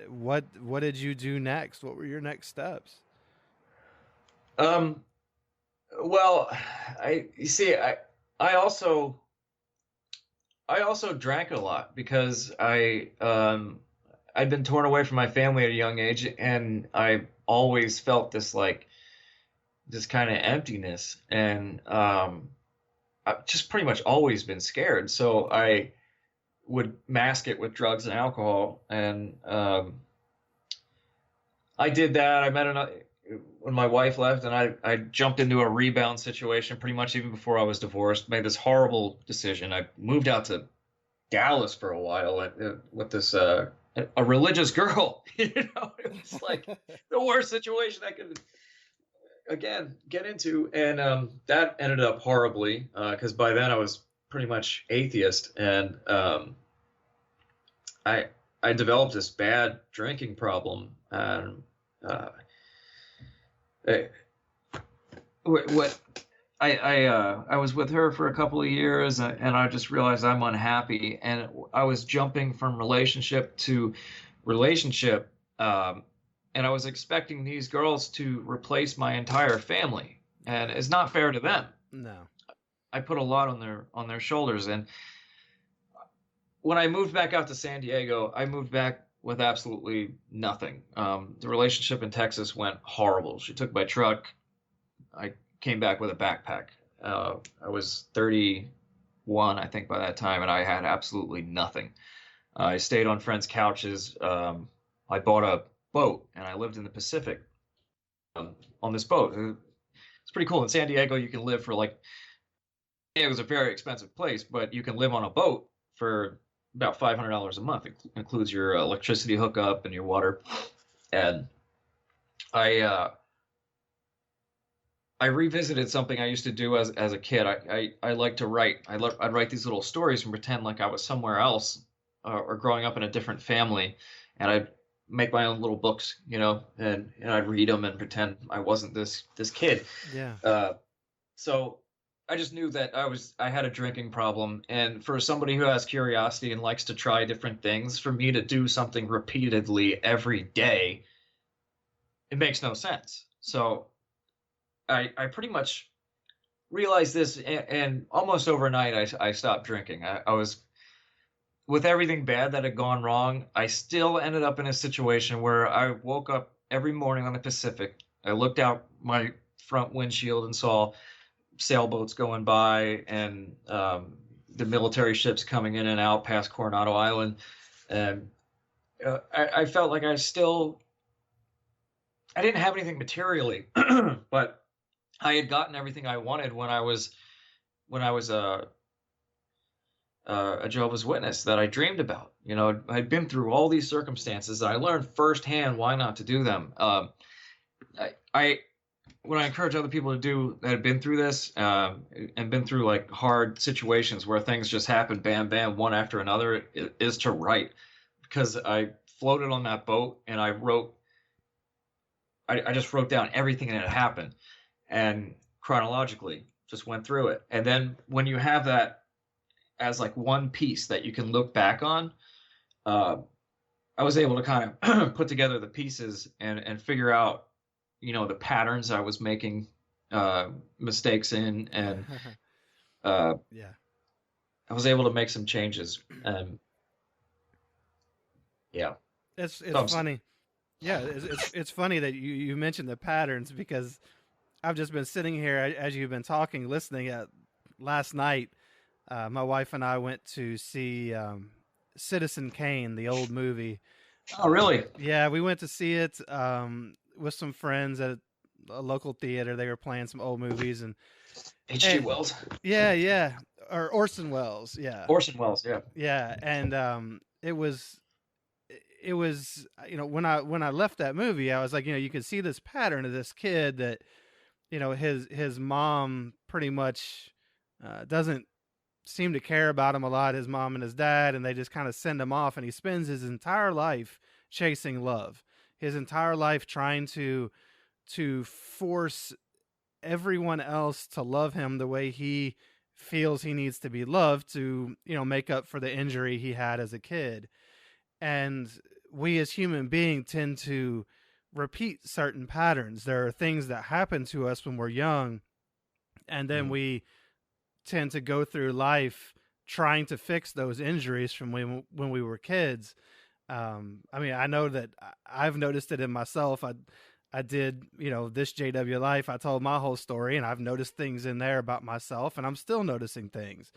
what did you do next? What were your next steps? Um, well, you see, I also I also drank a lot because I'd been torn away from my family at a young age, and I always felt this like this kind of emptiness, and I've just pretty much always been scared. So I would mask it with drugs and alcohol, and I did that. I met another when my wife left, and I jumped into a rebound situation pretty much even before I was divorced. Made this horrible decision. I moved out to Dallas for a while with this a religious girl. You know, it was like the worst situation I could again get into, and that ended up horribly because by then I was pretty much atheist, and I I developed this bad drinking problem, and uh, eh, what I was with her for a couple of years, and I just realized I'm unhappy, and I was jumping from relationship to relationship, and I was expecting these girls to replace my entire family, and it's not fair to them. No. I put a lot on their shoulders, and when I moved back out to San Diego, I moved back with absolutely nothing. The relationship in Texas went horrible. She took my truck. I came back with a backpack. I was 31, I think, by that time, and I had absolutely nothing. I stayed on friends' couches. I bought a boat, and I lived in the Pacific on this boat. It's pretty cool. In San Diego, you can live for like, it was a very expensive place, but you can live on a boat for about $500 a month. It includes your electricity hookup and your water. And I I revisited something I used to do as a kid. I like to write. I'd write these little stories and pretend like I was somewhere else, or growing up in a different family, and I'd make my own little books, you know, and I'd read them and pretend I wasn't this kid. Yeah. So I just knew that I had a drinking problem, and for somebody who has curiosity and likes to try different things, for me to do something repeatedly every day, it makes no sense. So I pretty much realized this, and almost overnight I stopped drinking. I was with everything bad that had gone wrong. I still ended up in a situation where I woke up every morning on the Pacific. I looked out my front windshield and saw sailboats going by, and the military ships coming in and out past Coronado Island, and I felt like I didn't have anything materially, but I had gotten everything I wanted when I was a Jehovah's Witness that I dreamed about. You know, I'd been through all these circumstances, and I learned firsthand why not to do them. I What I encourage other people to do that have been through this, and been through like hard situations where things just happen, bam, bam, one after another, is to write. Because I floated on that boat, and I just wrote down everything that had happened, and chronologically just went through it. And then when you have that as like one piece that you can look back on, I was able to kind of put together the pieces and figure out, you know, the patterns I was making mistakes in, and Yeah. I was able to make some changes. Yeah, It's Thumbs. funny. Yeah, it's funny that you mentioned the patterns, because I've just been sitting here as you've been talking, listening. Last night, my wife and I went to see Citizen Kane, the old movie. Oh, really? Yeah, we went to see it with some friends at a local theater. They were playing some old movies, and H.G. Wells. yeah, or Orson Welles. Yeah, Orson Welles. Yeah. yeah, and it was you know, when I left that movie, I was like, you know, you can see this pattern of this kid that, you know, his mom pretty much doesn't seem to care about him a lot, his mom and his dad, and they just kind of send him off, and he spends his entire life chasing love, his entire life trying to force everyone else to love him the way he feels he needs to be loved, to, you know, make up for the injury he had as a kid. And we as human beings tend to repeat certain patterns. There are things that happen to us when we're young, and then we tend to go through life trying to fix those injuries from when we were kids. I mean, I know that I've noticed it in myself. I did, this JW Life. I told my whole story, and I've noticed things in there about myself, and I'm still noticing things.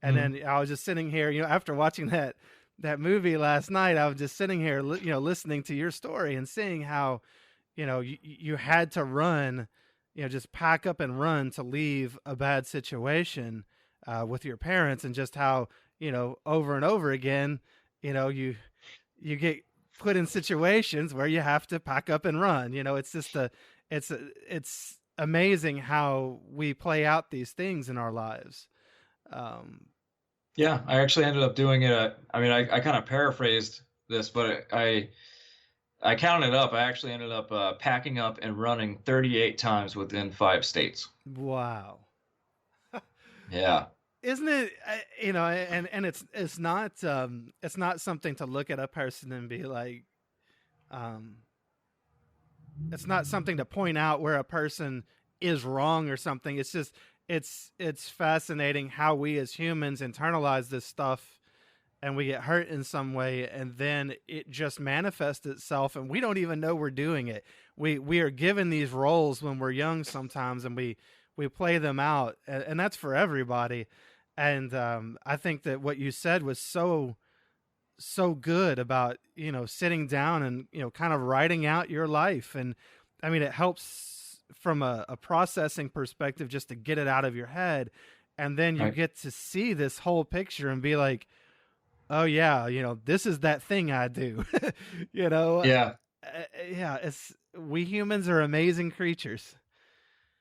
And then I was just sitting here, after watching that movie last night, I was just sitting here, listening to your story and seeing how, you had to run, just pack up and run to leave a bad situation with your parents, and just how, over and over again, you get put in situations where you have to pack up and run. It's just it's amazing how we play out these things in our lives. Yeah, I actually ended up doing it. I kind of paraphrased this, but I counted it up. I actually ended up packing up and running 38 times within 5 states. Wow. Yeah. Isn't it, and it's not something to look at a person and be like, it's not something to point out where a person is wrong or something. It's just, it's fascinating how we as humans internalize this stuff and we get hurt in some way, and then it just manifests itself and we don't even know we're doing it. We are given these roles when we're young sometimes, and we play them out, and that's for everybody. And I think that what you said was so good about, sitting down and, kind of writing out your life. And I mean, it helps from a processing perspective just to get it out of your head. And then you get to see this whole picture and be like, oh yeah, this is that thing I do, Yeah. Yeah. We humans are amazing creatures.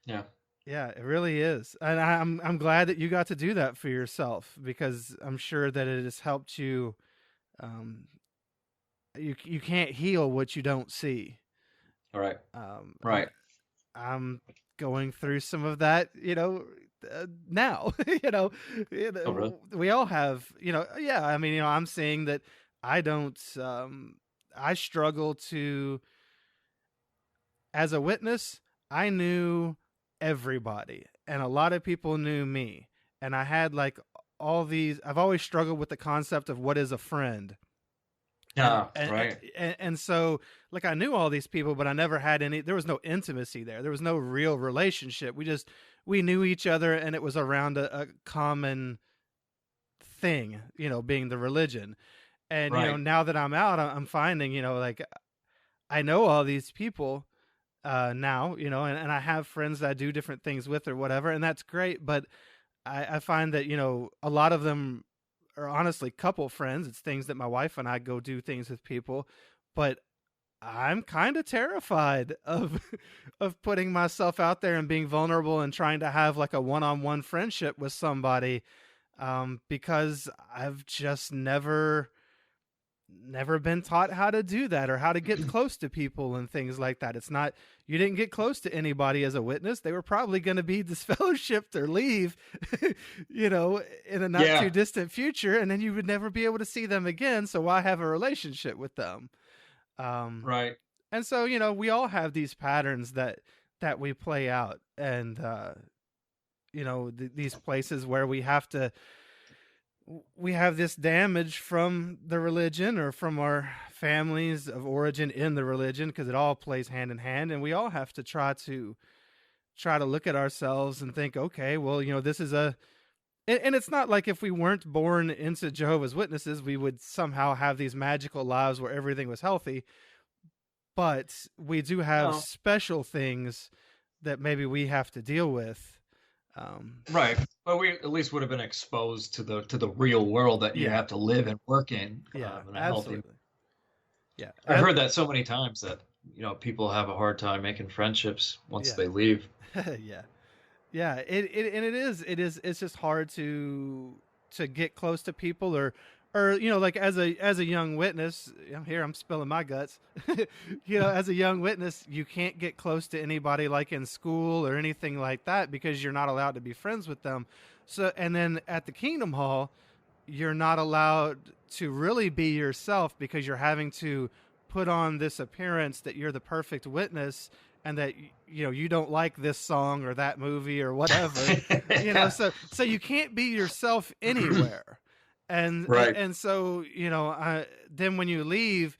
Yeah. Yeah, it really is. And I'm glad that you got to do that for yourself, because I'm sure that it has helped you. You can't heal what you don't see. All right. Right. I'm going through some of that, now, Oh, really? we all have, yeah. I mean, I'm seeing that I don't, I struggle to, as a witness, I knew everybody, and a lot of people knew me, and I had like all these, I've always struggled with the concept of what is a friend. Right. And so like I knew all these people, but I never had there was no intimacy there. There was no real relationship. We knew each other, and it was around a common thing, being the religion. And, now that I'm out, I'm finding, like I know all these people now, and I have friends that I do different things with or whatever, and that's great. But I find that, a lot of them are honestly couple friends. It's things that my wife and I go do things with people, but I'm kind of terrified of putting myself out there and being vulnerable and trying to have like a one-on-one friendship with somebody, because I've just never been taught how to do that or how to get close to people and things like that. It's not, you didn't get close to anybody as a witness. They were probably going to be disfellowshipped or leave, in a not too distant future. And then you would never be able to see them again. So why have a relationship with them? Right. And so, we all have these patterns that we play out, and, these places where we have this damage from the religion or from our families of origin in the religion, because it all plays hand in hand, and we all have to try to look at ourselves and think, okay, well, this is and it's not like if we weren't born into Jehovah's Witnesses, we would somehow have these magical lives where everything was healthy, but we do have special things that maybe we have to deal with. Right, but we at least would have been exposed to the real world that you have to live and work in. Yeah, in a absolutely. Healthy... Yeah, I've heard that so many times that people have a hard time making friendships once they leave. Yeah. It's just hard to get close to people, or like as a young witness. Here I'm spilling my guts. As a young witness, you can't get close to anybody like in school or anything like that, because you're not allowed to be friends with them. So, and then at the Kingdom Hall, you're not allowed to really be yourself, because you're having to put on this appearance that you're the perfect witness and that, you don't like this song or that movie or whatever, so you can't be yourself anywhere. And, right. and so, then when you leave,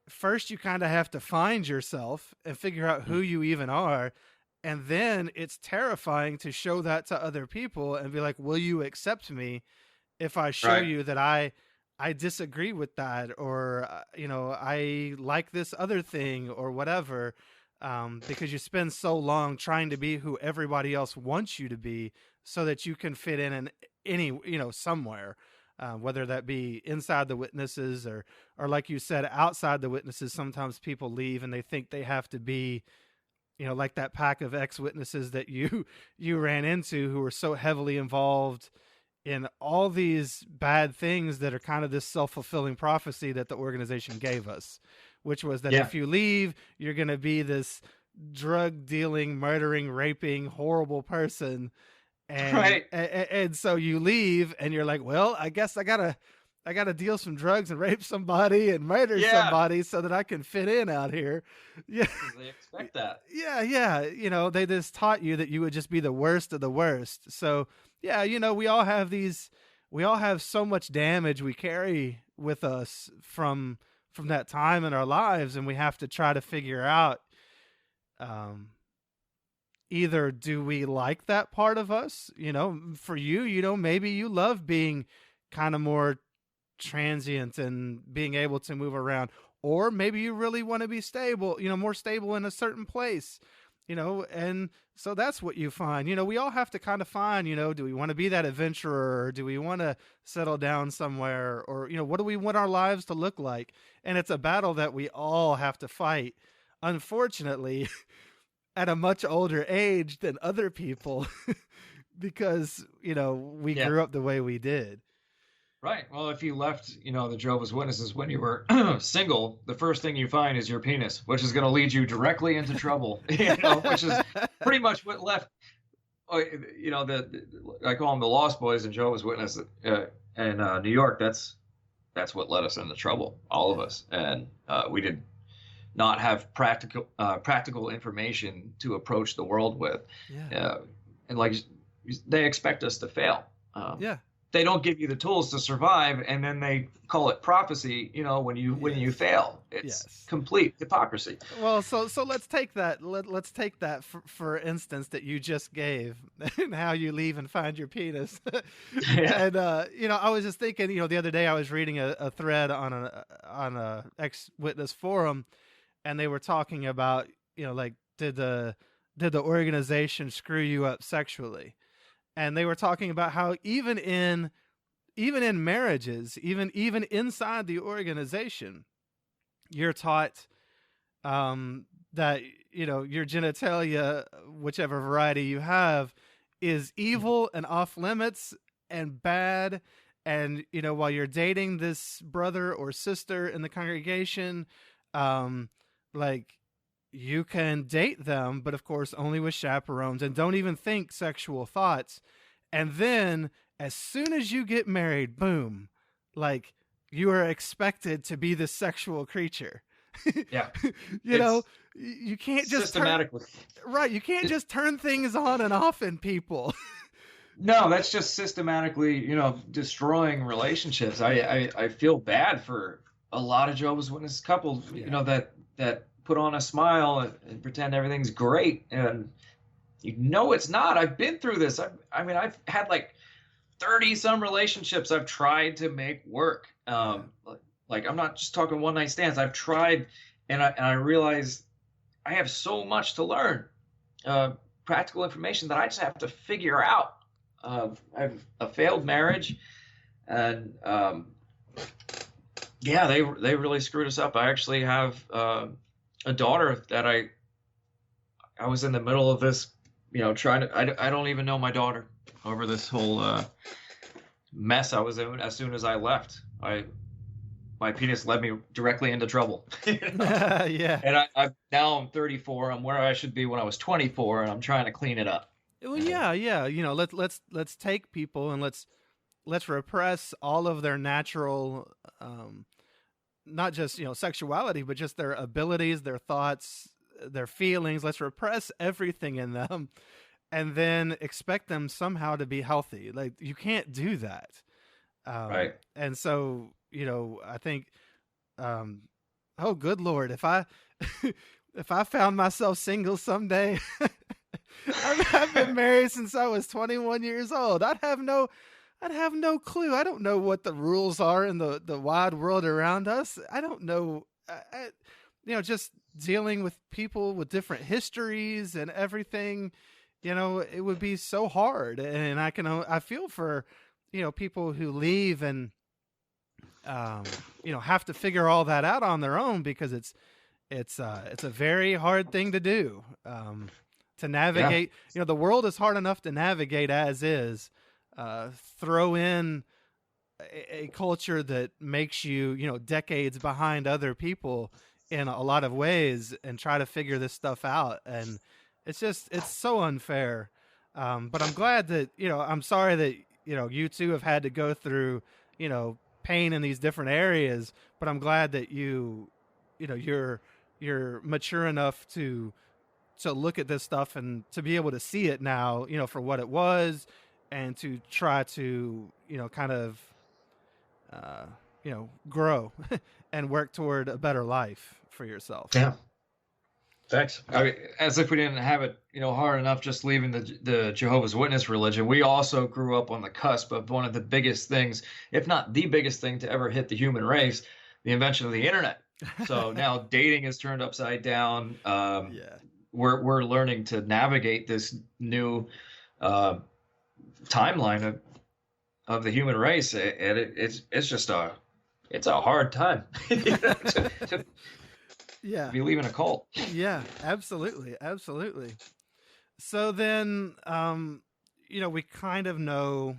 first you kind of have to find yourself and figure out who you even are. And then it's terrifying to show that to other people and be like, will you accept me if I show you that I disagree with that, or, I like this other thing or whatever, because you spend so long trying to be who everybody else wants you to be so that you can fit in any, somewhere, whether that be inside the witnesses or like you said, outside the witnesses. Sometimes people leave and they think they have to be, like that pack of ex-witnesses that you ran into who were so heavily involved in all these bad things that are kind of this self-fulfilling prophecy that the organization gave us, which was that if you leave, you're going to be this drug dealing, murdering, raping, horrible person. And, and so you leave and you're like, well, I guess I gotta deal some drugs and rape somebody and murder somebody so that I can fit in out here. Yeah. They expect that. Yeah. They just taught you that you would just be the worst of the worst. So yeah, we all have so much damage we carry with us from that time in our lives. And we have to try to figure out, either do we like that part of us? For you, maybe you love being kind of more transient and being able to move around, or maybe you really want to be stable, more stable in a certain place, and so that's what you find. We all have to kind of find, do we want to be that adventurer, or do we want to settle down somewhere, or, what do we want our lives to look like? And it's a battle that we all have to fight, unfortunately, at a much older age than other people, because, we grew up the way we did. Right. Well, if you left, the Jehovah's Witnesses when you were single, the first thing you find is your penis, which is going to lead you directly into trouble, which is pretty much what left, I call them the Lost Boys and Jehovah's Witnesses in New York. That's what led us into trouble, all of us. And we did not have practical information to approach the world with. Yeah. And like they expect us to fail. They don't give you the tools to survive, and then they call it prophecy. When you fail, it's complete hypocrisy. Well, so let's take that. Let's take that for instance that you just gave, and how you leave and find your penis. And I was just thinking, the other day I was reading a thread on a ex-witness forum, and they were talking about, like did the organization screw you up sexually? And they were talking about how even in marriages, even inside the organization, you're taught that your genitalia, whichever variety you have, is evil and off limits and bad. And while you're dating this brother or sister in the congregation, you can date them, but of course only with chaperones, and don't even think sexual thoughts. And then as soon as you get married, boom, you are expected to be this sexual creature. Yeah. You can't just systematically. You can't just turn things on and off in people. No, that's just systematically, destroying relationships. I feel bad for a lot of Jehovah's Witness couples, that put on a smile and pretend everything's great, and it's not. I've been through this. I've had 30 some relationships I've tried to make work. I'm not just talking one night stands. I've tried, and I realize I have so much to learn, practical information that I just have to figure out. I have a failed marriage, and they really screwed us up. I actually have a daughter that I was in the middle of this, trying to, I don't even know my daughter over this whole mess I was in. As soon as I left, my penis led me directly into trouble. Yeah. And now I'm 34. I'm where I should be when I was 24, and I'm trying to clean it up. Well, yeah. Let's take people and let's repress all of their natural not just, sexuality, but just their abilities, their thoughts, their feelings. Let's repress everything in them and then expect them somehow to be healthy. Like, you can't do that. Right. And so, I think, oh, good Lord, if I found myself single someday, I've been married since I was 21 years old. I'd have no clue. I don't know what the rules are in the wide world around us. I don't know. Just dealing with people with different histories and everything, it would be so hard. And I feel for, people who leave and, have to figure all that out on their own, because it's a very hard thing to do, to navigate. Yeah. The world is hard enough to navigate as is. Throw in a culture that makes you, decades behind other people in a lot of ways, and try to figure this stuff out. And it's so unfair. But I'm glad that, I'm sorry that, you two have had to go through, pain in these different areas, but I'm glad that you're mature enough to look at this stuff and to be able to see it now, for what it was, and to try to, kind of, grow and work toward a better life for yourself. Yeah. Thanks. I mean, as if we didn't have it, hard enough just leaving the Jehovah's Witness religion, we also grew up on the cusp of one of the biggest things, if not the biggest thing to ever hit the human race, the invention of the internet. So now dating is turned upside down. We're learning to navigate this new timeline of the human race, and it's just a hard time. Yeah. Be leaving a cult. Yeah, absolutely. So then, we kind of know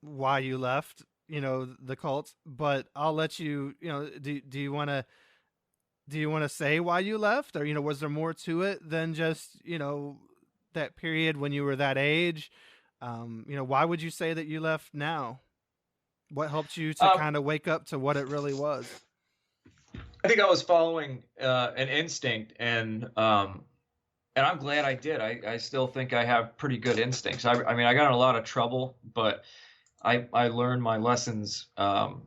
why you left, the cult, but I'll let you, do you want to say why you left, or, was there more to it than just, that period when you were that age? Why would you say that you left now? What helped you to kind of wake up to what it really was? I think I was following an instinct, and I'm glad I did. I still think I have pretty good instincts. I mean, I got in a lot of trouble, but I learned my lessons the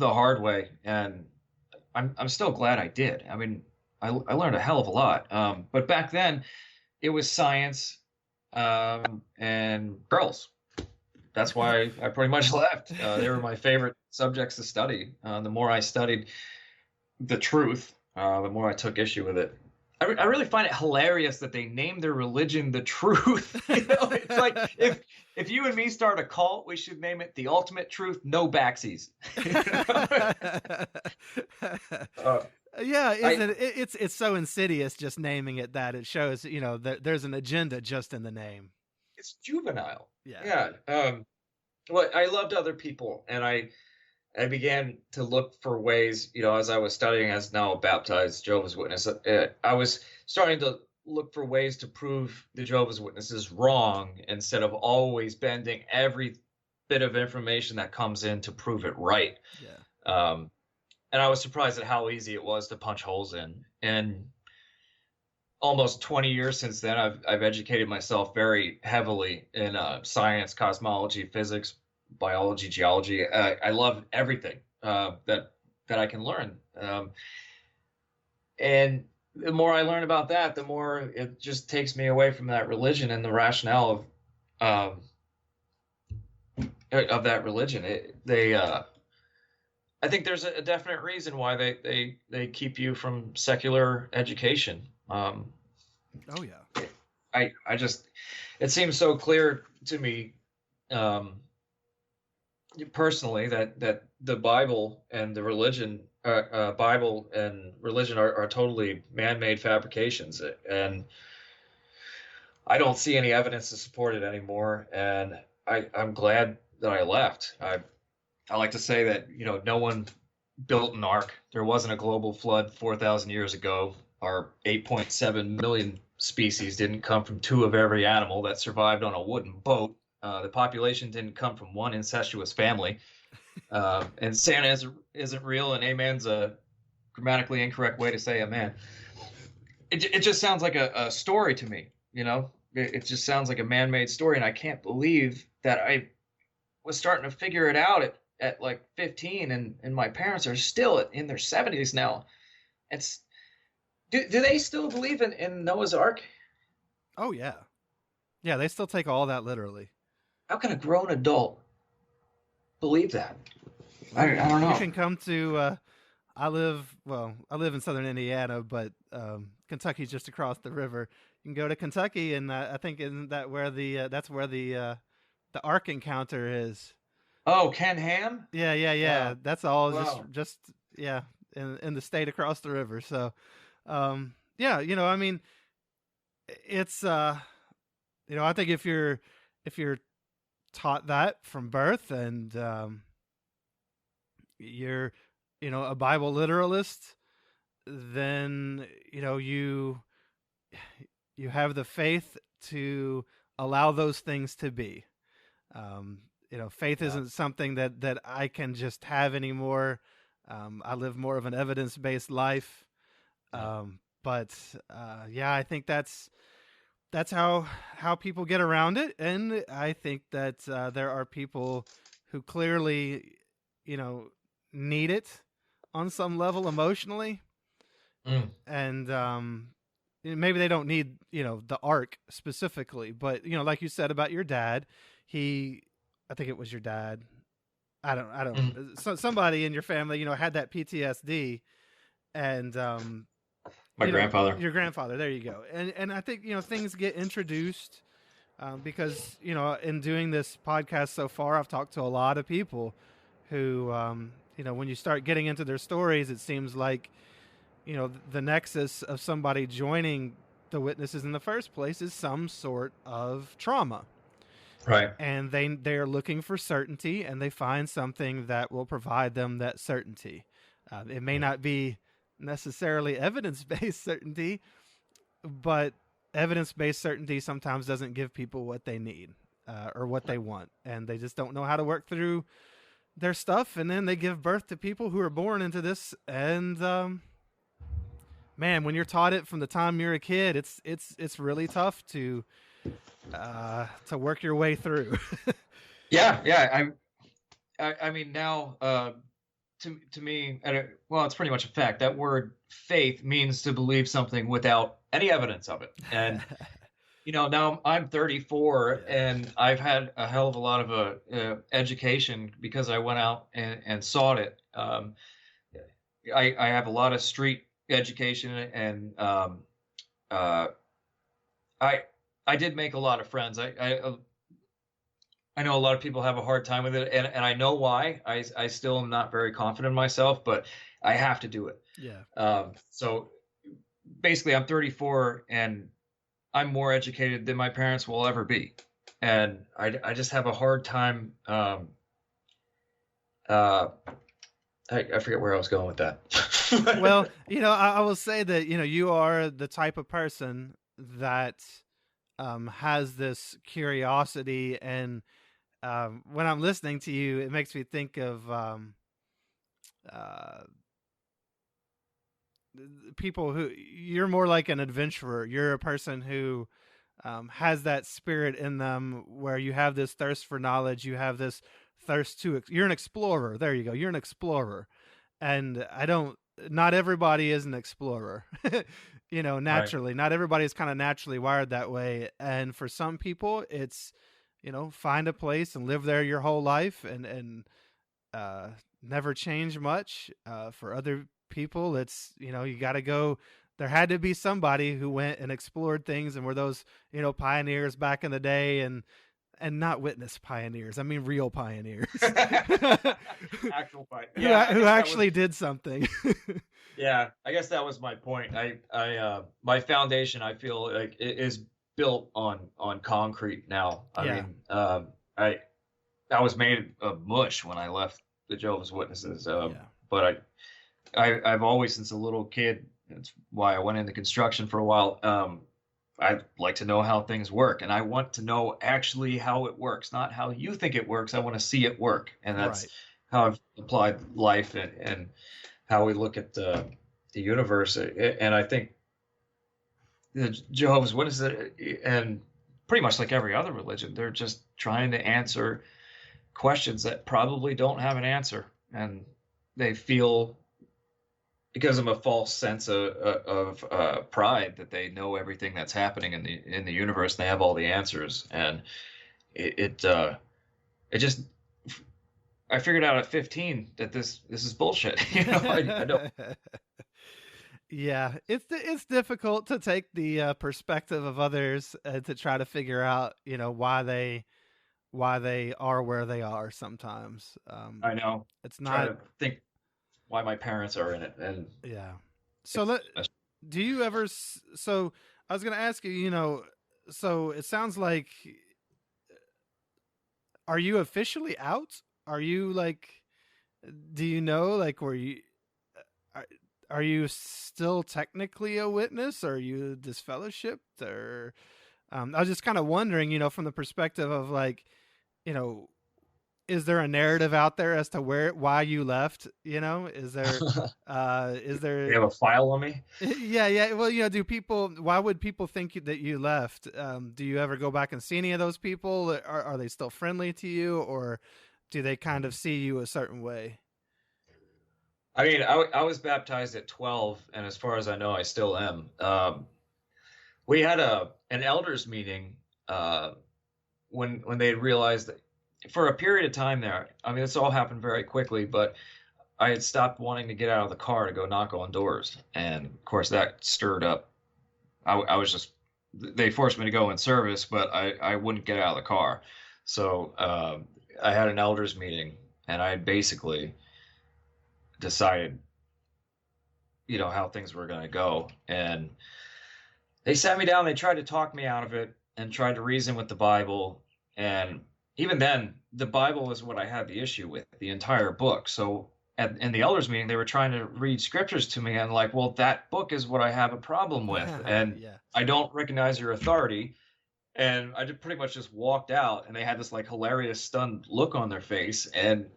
hard way, and I'm still glad I did. I mean, I learned a hell of a lot. But back then, it was science and girls. That's why I pretty much left. They were my favorite subjects to study. The more I studied the truth, the more I took issue with it. I really find it hilarious that they named their religion the truth. It's like, if you and me start a cult, we should name it the ultimate truth, no backsies. Yeah, it's so insidious just naming it that. It shows, that there's an agenda just in the name. It's juvenile. Yeah. Well, I loved other people, and I began to look for ways, as I was studying as now a baptized Jehovah's Witness, I was starting to look for ways to prove the Jehovah's Witnesses wrong, instead of always bending every bit of information that comes in to prove it right. Yeah. And I was surprised at how easy it was to punch holes in. And almost 20 years since then, I've educated myself very heavily in science, cosmology, physics, biology, geology. I love everything that I can learn. And the more I learn about that, the more it just takes me away from that religion and the rationale of that religion. I think there's a definite reason why they keep you from secular education. Oh yeah. I just, it seems so clear to me, personally, that the Bible and the religion, Bible and religion are totally man-made fabrications, and I don't see any evidence to support it anymore. And I'm glad that I left. I like to say that, no one built an ark. There wasn't a global flood 4,000 years ago. Our 8.7 million species didn't come from 2 of every animal that survived on a wooden boat. The population didn't come from one incestuous family. And Santa isn't real, and amen's a grammatically incorrect way to say amen. It just sounds like a story to me, you know? It just sounds like a man-made story, and I can't believe that I was starting to figure it out at like 15, and my parents are still in their 70s now. It's do they still believe in Noah's Ark? Oh yeah, yeah. They still take all that literally. How can a grown adult believe that? I Well, don't you know. can come to. I live in southern Indiana, but Kentucky's just across the river. You can go to Kentucky, and I think isn't that where that's where the Ark encounter is. Oh, Ken Ham? Yeah. That's all. Wow. Just yeah, in the state across the river. So, yeah, I mean, it's I think if you're taught that from birth, and you're a Bible literalist, then you have the faith to allow those things to be. Faith isn't something that I can just have anymore. I live more of an evidence-based life. But I think that's how people get around it, and I think that there are people who clearly, need it on some level emotionally, and maybe they don't need the ark specifically, but like you said about your dad, I think it was your dad. I don't. So somebody in your family, had that PTSD, and My grandfather. Your grandfather. There you go. And I think things get introduced because in doing this podcast so far, I've talked to a lot of people who when you start getting into their stories, it seems like the nexus of somebody joining the Witnesses in the first place is some sort of trauma. Right. And they are looking for certainty, and they find something that will provide them that certainty. It may not be necessarily evidence-based certainty, but evidence-based certainty sometimes doesn't give people what they need or what they want, and they just don't know how to work through their stuff, and then they give birth to people who are born into this, and man, when you're taught it from the time you're a kid, it's really tough to work your way through. Yeah. I mean, now, to me, well, it's pretty much a fact. That word faith means to believe something without any evidence of it. And, now I'm 34, and I've had a hell of a lot of education because I went out and sought it. I have a lot of street education, and I did make a lot of friends. I know a lot of people have a hard time with it, and I know why. I still am not very confident in myself, but I have to do it. Yeah. So basically, I'm 34, and I'm more educated than my parents will ever be, and I just have a hard time. I forget where I was going with that. Well, I will say that you are the type of person that has this curiosity, and when I'm listening to you, it makes me think of people who you're more like an adventurer. You're a person who has that spirit in them, where you have this thirst for knowledge. You have this thirst to. You're an explorer. There you go. You're an explorer, and not everybody is an explorer. Naturally, right. Not everybody is kind of naturally wired that way. And for some people, it's, find a place and live there your whole life and never change much. For other people, it's, you got to go. There had to be somebody who went and explored things and were those, pioneers back in the day, and not witness pioneers. I mean, real pioneers. Actual pioneers. Who actually did something. Yeah, I guess that was my point. My foundation, I feel like, is built on concrete now. I mean, I was made of mush when I left the Jehovah's Witnesses. But I've always, since a little kid, that's why I went into construction for a while. I like to know how things work, and I want to know actually how it works, not how you think it works. I want to see it work, and that's how I've applied life and how we look at the universe. And I think the Jehovah's Witnesses, and pretty much like every other religion, they're just trying to answer questions that probably don't have an answer, and they feel, because of a false sense of pride, that they know everything that's happening in the universe. They have all the answers, and it just, I figured out at 15 that this is bullshit. I don't. Yeah, it's difficult to take the perspective of others to try to figure out, why they are where they are. Sometimes I know. it's Try not. to think why my parents are in it, and Yeah. So do you ever? So I was going to ask you. So it sounds like, are you officially out? Are you like? Do you know, like, were you? Are you still technically a witness? Or are you disfellowshipped? Or I was just kind of wondering, from the perspective of, like, is there a narrative out there as to why you left? Is there they have a file on me. Yeah. Well, why would people think that you left? Do you ever go back and see any of those people? Are they still friendly to you, or do they kind of see you a certain way? I mean, I was baptized at 12, and as far as I know, I still am. We had an elders meeting when they realized that for a period of time there. I mean, this all happened very quickly, but I had stopped wanting to get out of the car to go knock on doors, and of course that stirred up. I was just, they forced me to go in service, but I wouldn't get out of the car. So I had an elders meeting, and I basically decided, how things were going to go. And they sat me down, they tried to talk me out of it and tried to reason with the Bible. And even then, the Bible is what I had the issue with, the entire book. So in the elders meeting, they were trying to read scriptures to me, and like, well, that book is what I have a problem with. And Yeah. I don't recognize your authority. And I pretty much just walked out, and they had this like hilarious stunned look on their face. And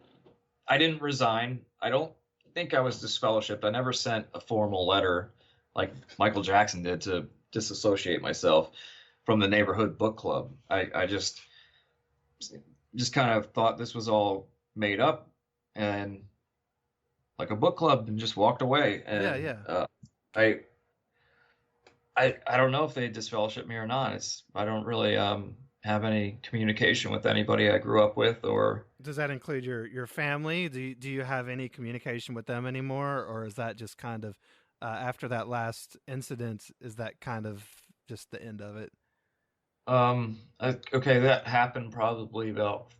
I didn't resign. I don't think I was disfellowshipped. I never sent a formal letter like Michael Jackson did to disassociate myself from the neighborhood book club. I just kind of thought this was all made up and like a book club, and just walked away. And Yeah. I don't know if they disfellowshipped me or not. I don't really have any communication with anybody I grew up with. Or does that include your family? Do you have any communication with them anymore, or is that just kind of after that last incident? Is that kind of just the end of it? Okay, that happened probably about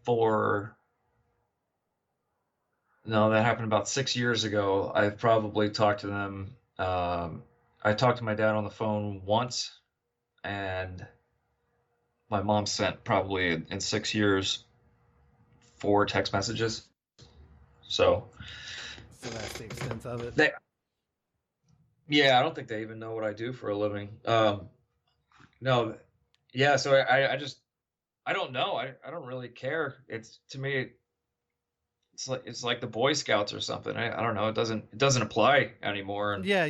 that happened about 6 years ago. I've probably talked to them. I talked to my dad on the phone once, and my mom sent probably in 6 years 4 text messages. So that's the extent of it. Yeah, I don't think they even know what I do for a living. No, yeah. So I don't know. I don't really care. To me, it's like the Boy Scouts or something. I don't know. It doesn't apply anymore. And yeah.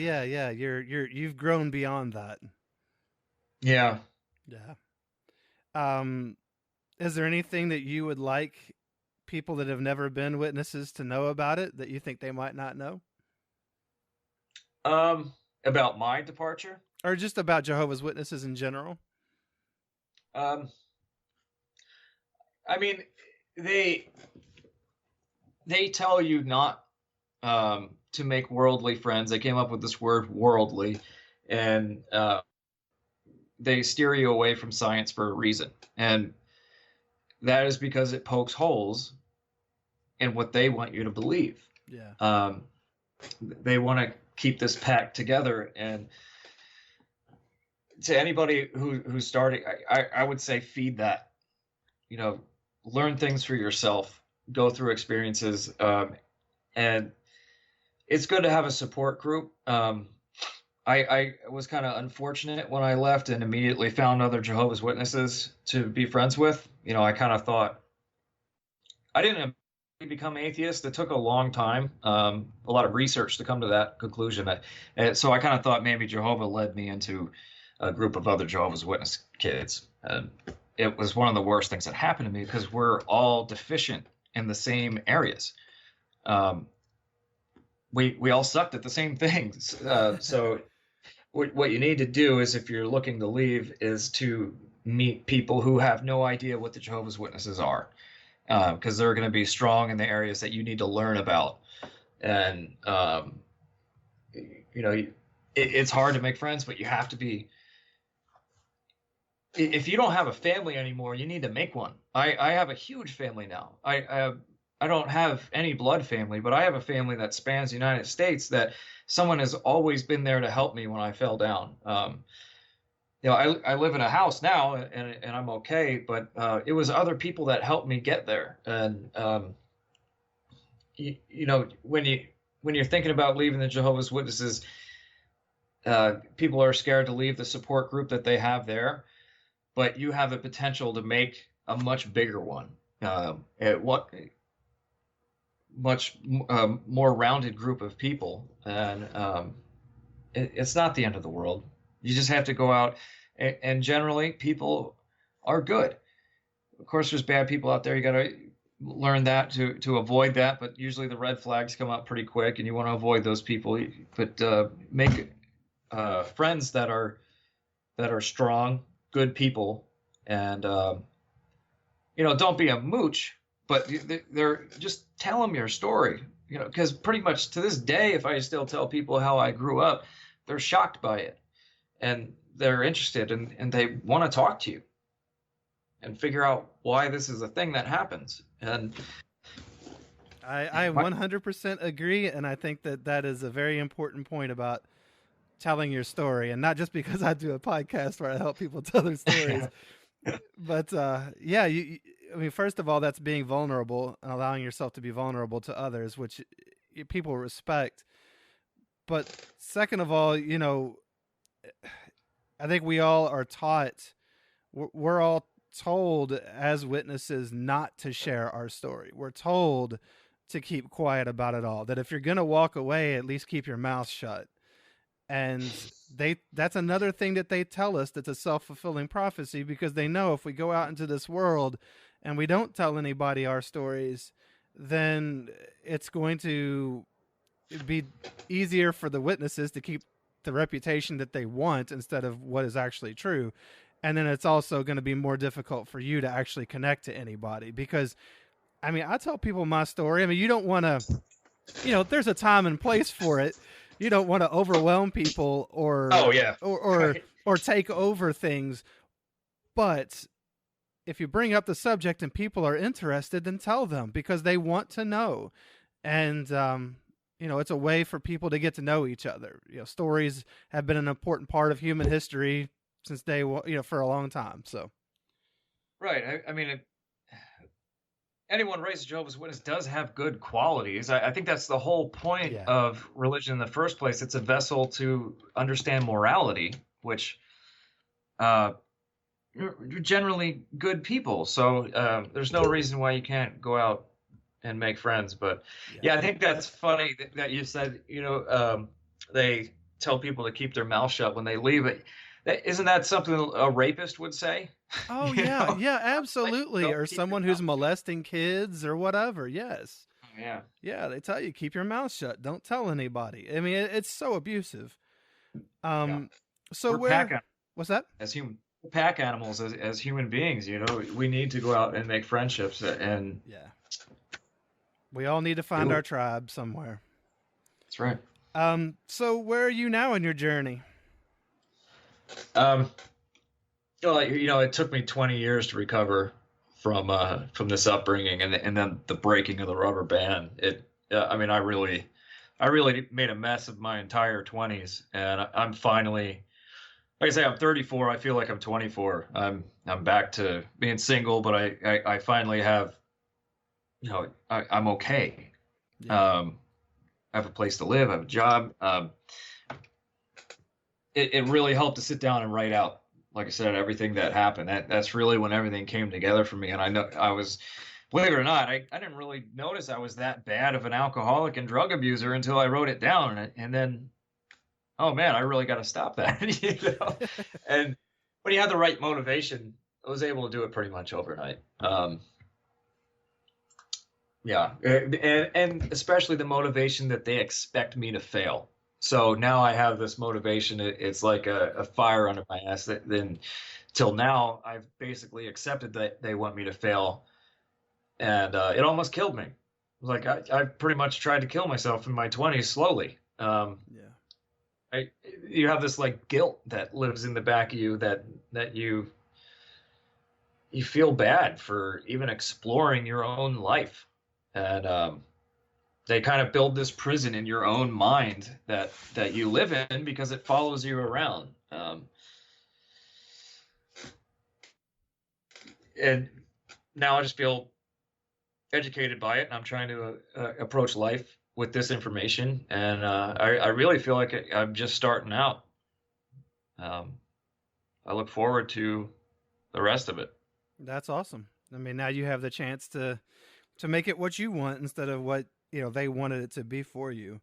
You've grown beyond that. Yeah. Is there anything that you would like people that have never been witnesses to know about it that you think they might not know? About my departure? Or just about Jehovah's Witnesses in general? I mean, they tell you not to make worldly friends. They came up with this word worldly, and they steer you away from science for a reason. And that is because it pokes holes in what they want you to believe. Yeah. They want to keep this pack together. And to anybody who's starting, I would say feed that. Learn things for yourself, go through experiences, and it's good to have a support group. I was kind of unfortunate when I left and immediately found other Jehovah's Witnesses to be friends with. I kind of thought, I didn't become atheist. It took a long time, a lot of research to come to that conclusion. So I kind of thought maybe Jehovah led me into a group of other Jehovah's Witness kids. And it was one of the worst things that happened to me because we're all deficient in the same areas. We all sucked at the same things. So what you need to do is, if you're looking to leave, is to meet people who have no idea what the Jehovah's Witnesses are, because they're going to be strong in the areas that you need to learn about. And it's hard to make friends, but you have to be. If you don't have a family anymore, you need to make one. I have a huge family now. I don't have any blood family, but I have a family that spans the United States, that someone has always been there to help me when I fell down. I live in a house now, and I'm okay, but it was other people that helped me get there. And when you're thinking about leaving the Jehovah's Witnesses, people are scared to leave the support group that they have there, but you have the potential to make a much bigger one. Much more rounded group of people, and it's not the end of the world. You just have to go out, and generally people are good. Of course, there's bad people out there. You got to learn that to avoid that, but usually the red flags come up pretty quick, and you want to avoid those people. But make friends that are strong, good people, and don't be a mooch. But they're just tell them your story, because pretty much to this day, if I still tell people how I grew up, they're shocked by it, and they're interested, and they want to talk to you and figure out why this is a thing that happens. And I 100% agree, and I think that is a very important point about telling your story, and not just because I do a podcast where I help people tell their stories, but first of all, that's being vulnerable and allowing yourself to be vulnerable to others, which people respect. But second of all, I think we all are taught, we're all told as witnesses not to share our story. We're told to keep quiet about it all, that if you're going to walk away, at least keep your mouth shut. And that's another thing that they tell us, that's a self-fulfilling prophecy, because they know if we go out into this world and we don't tell anybody our stories, then it's going to be easier for the witnesses to keep the reputation that they want instead of what is actually true. And then it's also going to be more difficult for you to actually connect to anybody, because, I tell people my story. You don't want to, there's a time and place for it. You don't want to overwhelm people or take over things. But if you bring up the subject and people are interested, then tell them, because they want to know. And, it's a way for people to get to know each other. Stories have been an important part of human history since for a long time. So. Right. Anyone raised a Jehovah's Witness does have good qualities. I think that's the whole point of religion in the first place. It's a vessel to understand morality, which you're generally good people. So there's no reason why you can't go out and make friends. But I think that's funny that you said, they tell people to keep their mouth shut when they leave. Isn't that something a rapist would say? Oh, yeah. Yeah, absolutely. Or someone who's molesting kids or whatever. Yes. Yeah. Yeah, they tell you, keep your mouth shut. Don't tell anybody. It's so abusive. So what's that? As pack animals, as human beings, we need to go out and make friendships, and we all need to find our tribe somewhere. That's right. So where are you now in your journey? It took me 20 years to recover from this upbringing, and then the breaking of the rubber band. I really made a mess of my entire 20s, and I'm finally, like I say, I'm 34. I feel like I'm 24. I'm back to being single, but I finally have, I'm okay. Yeah. I have a place to live. I have a job. It really helped to sit down and write out, like I said, everything that happened. That's really when everything came together for me. And I know I was believe it or not, I didn't really notice I was that bad of an alcoholic and drug abuser until I wrote it down. And then, oh man, I really got to stop that. And when you have the right motivation, I was able to do it pretty much overnight. Yeah. And especially the motivation that they expect me to fail. So now I have this motivation. It's like a fire under my ass. Then till now, I've basically accepted that they want me to fail. And it almost killed me. It was like I pretty much tried to kill myself in my 20s slowly. You have this like guilt that lives in the back of you that you feel bad for even exploring your own life. And they kind of build this prison in your own mind that you live in because it follows you around. And now I just feel educated by it, and I'm trying to approach life with this information. And I really feel like I'm just starting out. I look forward to the rest of it. That's awesome. I mean, now you have the chance to make it what you want instead of what they wanted it to be for you.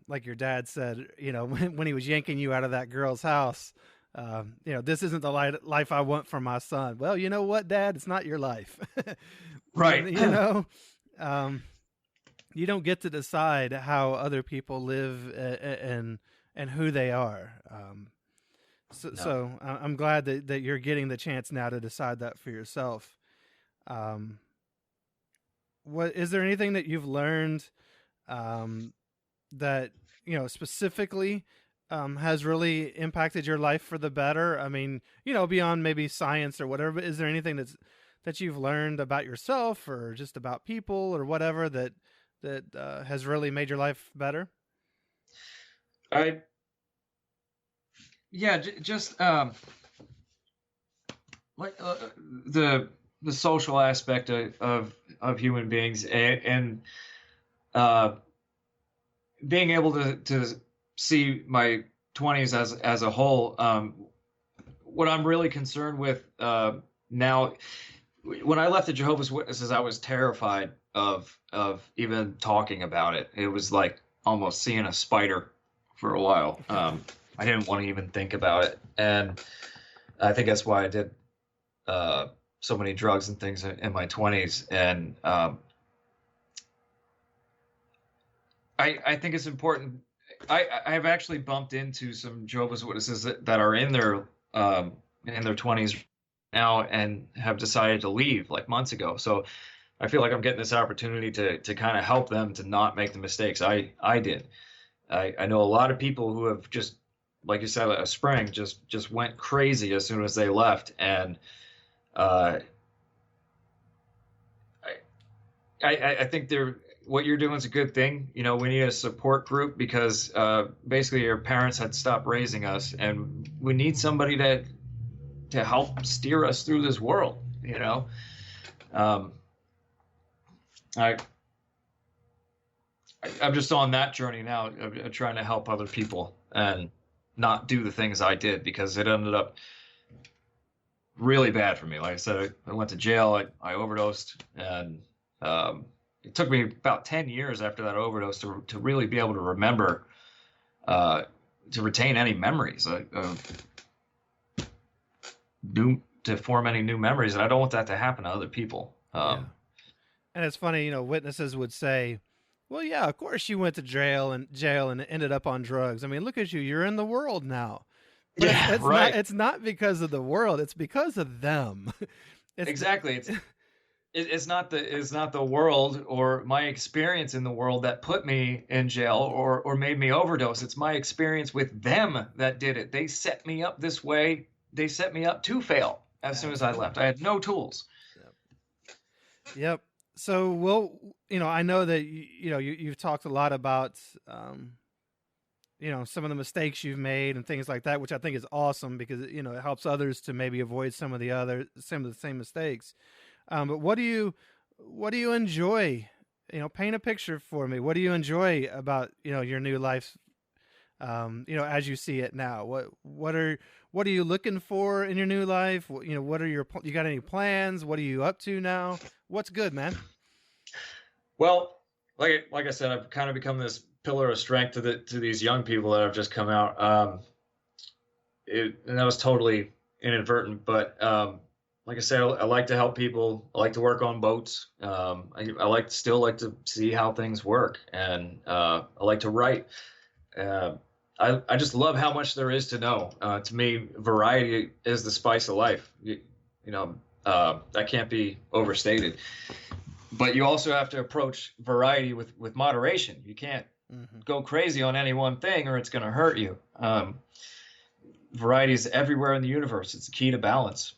Like your dad said, when he was yanking you out of that girl's house, this isn't the life I want for my son. Well, you know what, Dad? It's not your life. Right. You don't get to decide how other people live and who they are. So I'm glad that you're getting the chance now to decide that for yourself. What is there anything that you've learned that specifically has really impacted your life for the better? I mean, beyond maybe science or whatever, but is there anything that you've learned about yourself or just about people or whatever that has really made your life better? Just like the social aspect of human beings and being able to see my 20s as a whole. What I'm really concerned with now, when I left the Jehovah's Witnesses, I was terrified of even talking about it. It was like almost seeing a spider for a while. I didn't want to even think about it, and I think that's why I did so many drugs and things in my 20s. And I think it's important. I have actually bumped into some Jehovah's Witnesses that are in their 20s now and have decided to leave like months ago. So I feel like I'm getting this opportunity to kind of help them to not make the mistakes I did. I know a lot of people who have just, like you said, a spring just went crazy as soon as they left. And I think what you're doing is a good thing. We need a support group because basically your parents had stopped raising us, and we need somebody to help steer us through this world. I'm just on that journey now of trying to help other people and not do the things I did, because it ended up really bad for me. Like I said, I went to jail. I overdosed, and it took me about 10 years after that overdose to really be able to remember, to retain any memories, to form any new memories. And I don't want that to happen to other people. And it's funny, witnesses would say, well, yeah, of course you went to jail and ended up on drugs. I mean, look at you. You're in the world now. But right. It's not because of the world. It's because of them. Exactly. It's not the world or my experience in the world that put me in jail or made me overdose. It's my experience with them that did it. They set me up this way. They set me up to fail as soon as I left. I had no tools. Yep. So, I know that you've talked a lot about some of the mistakes you've made and things like that, which I think is awesome because it helps others to maybe avoid some of the same mistakes. But what do you enjoy? Paint a picture for me. What do you enjoy about your new life? As you see it now. What are you looking for in your new life? What are you got any plans? What are you up to now? What's good, man? Well, like I said, I've kind of become this pillar of strength to these young people that have just come out. And that was totally inadvertent, but like I said, I like to help people. I like to work on boats. I still like to see how things work, and I like to write. I just love how much there is to know. To me, variety is the spice of life. That can't be overstated. But you also have to approach variety with moderation. You can't go crazy on any one thing, or it's going to hurt you. Variety is everywhere in the universe. It's the key to balance.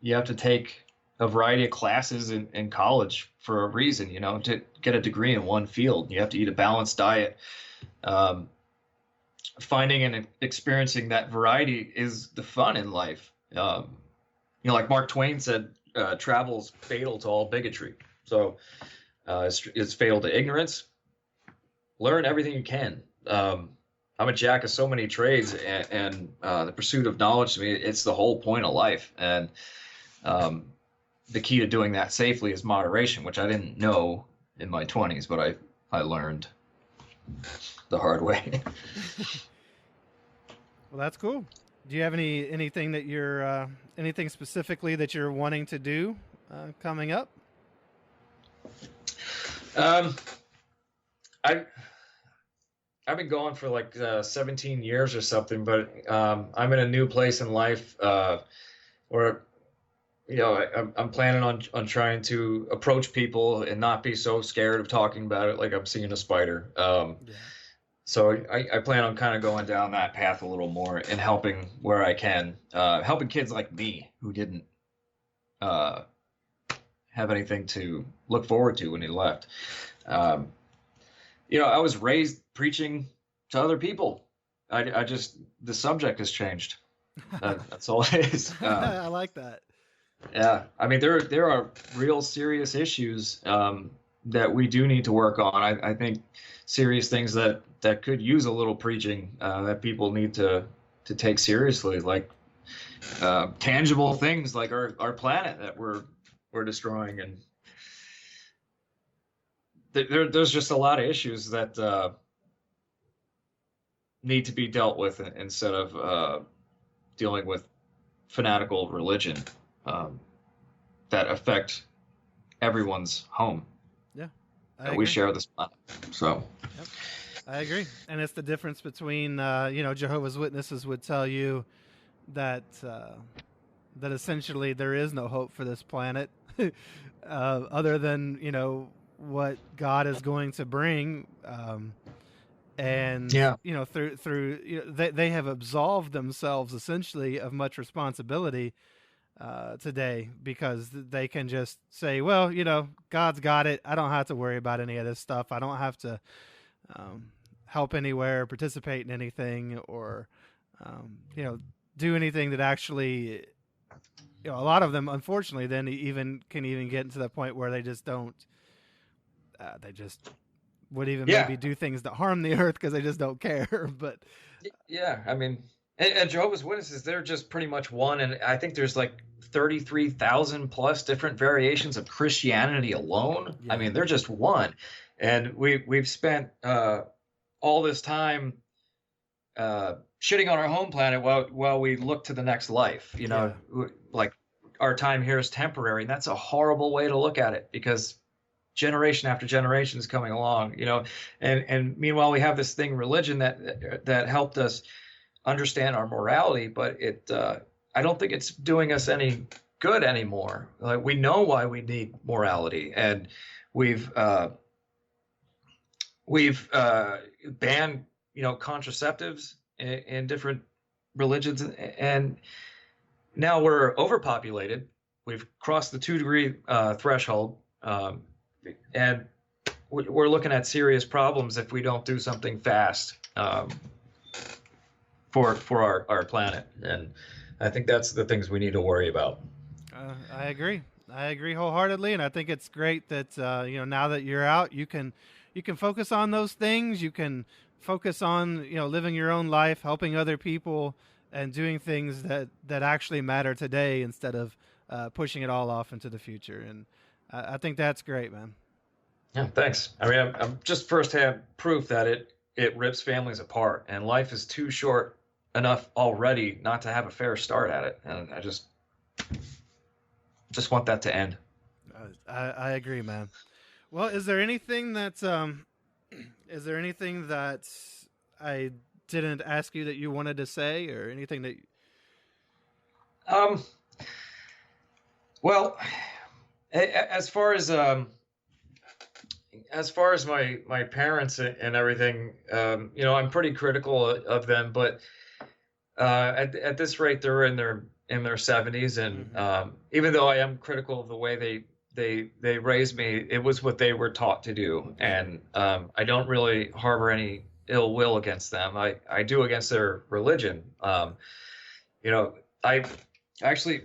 You have to take a variety of classes in college for a reason, to get a degree in one field. You have to eat a balanced diet. Finding and experiencing that variety is the fun in life. Like Mark Twain said, travel's fatal to all bigotry. So it's fatal to ignorance. Learn everything you can. I'm a jack of so many trades, and the pursuit of knowledge, to me, it's the whole point of life. And the key to doing that safely is moderation, which I didn't know in my 20s, but I learned the hard way. Well, that's cool. Do you have anything that you're anything specifically that you're wanting to do coming up? I've been going for like 17 years or something, but I'm in a new place in life where I'm planning on trying to approach people and not be so scared of talking about it like I'm seeing a spider. So I plan on kind of going down that path a little more and helping where I can, helping kids like me who didn't have anything to look forward to when he left. I was raised preaching to other people. The subject has changed. That's all it is. I like that. Yeah. I mean, there are real serious issues that we do need to work on. I think serious things that could use a little preaching, that people need to take seriously, like tangible things like our planet that we're destroying. And there's just a lot of issues that need to be dealt with instead of dealing with fanatical religion that affect everyone's home. Yeah, we share this planet. So, yep, I agree. And it's the difference between Jehovah's Witnesses would tell you that essentially there is no hope for this planet other than what God is going to bring. And through they have absolved themselves essentially of much responsibility today, because they can just say, well, God's got it. I don't have to worry about any of this stuff. I don't have to help anywhere, participate in anything, or do anything that actually, a lot of them, unfortunately, then can get into the point where they just don't. They just would even maybe do things that harm the earth because they just don't care. But yeah, I mean, and Jehovah's Witnesses, they're just pretty much one, and I think there's like 33,000 plus different variations of Christianity alone. Yeah. I mean, they're just one, and we've spent all this time shitting on our home planet while we look to the next life. Like our time here is temporary, and that's a horrible way to look at it, because generation after generation is coming along, and meanwhile we have this thing, religion, that helped us understand our morality, but I don't think it's doing us any good anymore. Like, we know why we need morality, and we've banned contraceptives in different religions, and now we're overpopulated. We've crossed the 2-degree threshold. And we're looking at serious problems if we don't do something fast for our planet. And I think that's the things we need to worry about. I agree wholeheartedly, and I think it's great that now that you're out, you can focus on those things. You can focus on living your own life, helping other people, and doing things that actually matter today instead of pushing it all off into the future. And I think that's great, man. Yeah, thanks. I mean, I'm just firsthand proof that it rips families apart, and life is too short enough already not to have a fair start at it. And I just want that to end. I agree, man. Well, is there anything that I didn't ask you that you wanted to say, or anything that? Um, well, as far as my parents and everything, I'm pretty critical of them, but at this rate, they're in their 70s, and even though I am critical of the way they raised me, it was what they were taught to do, and I don't really harbor any ill will against them. I do against their religion. I actually,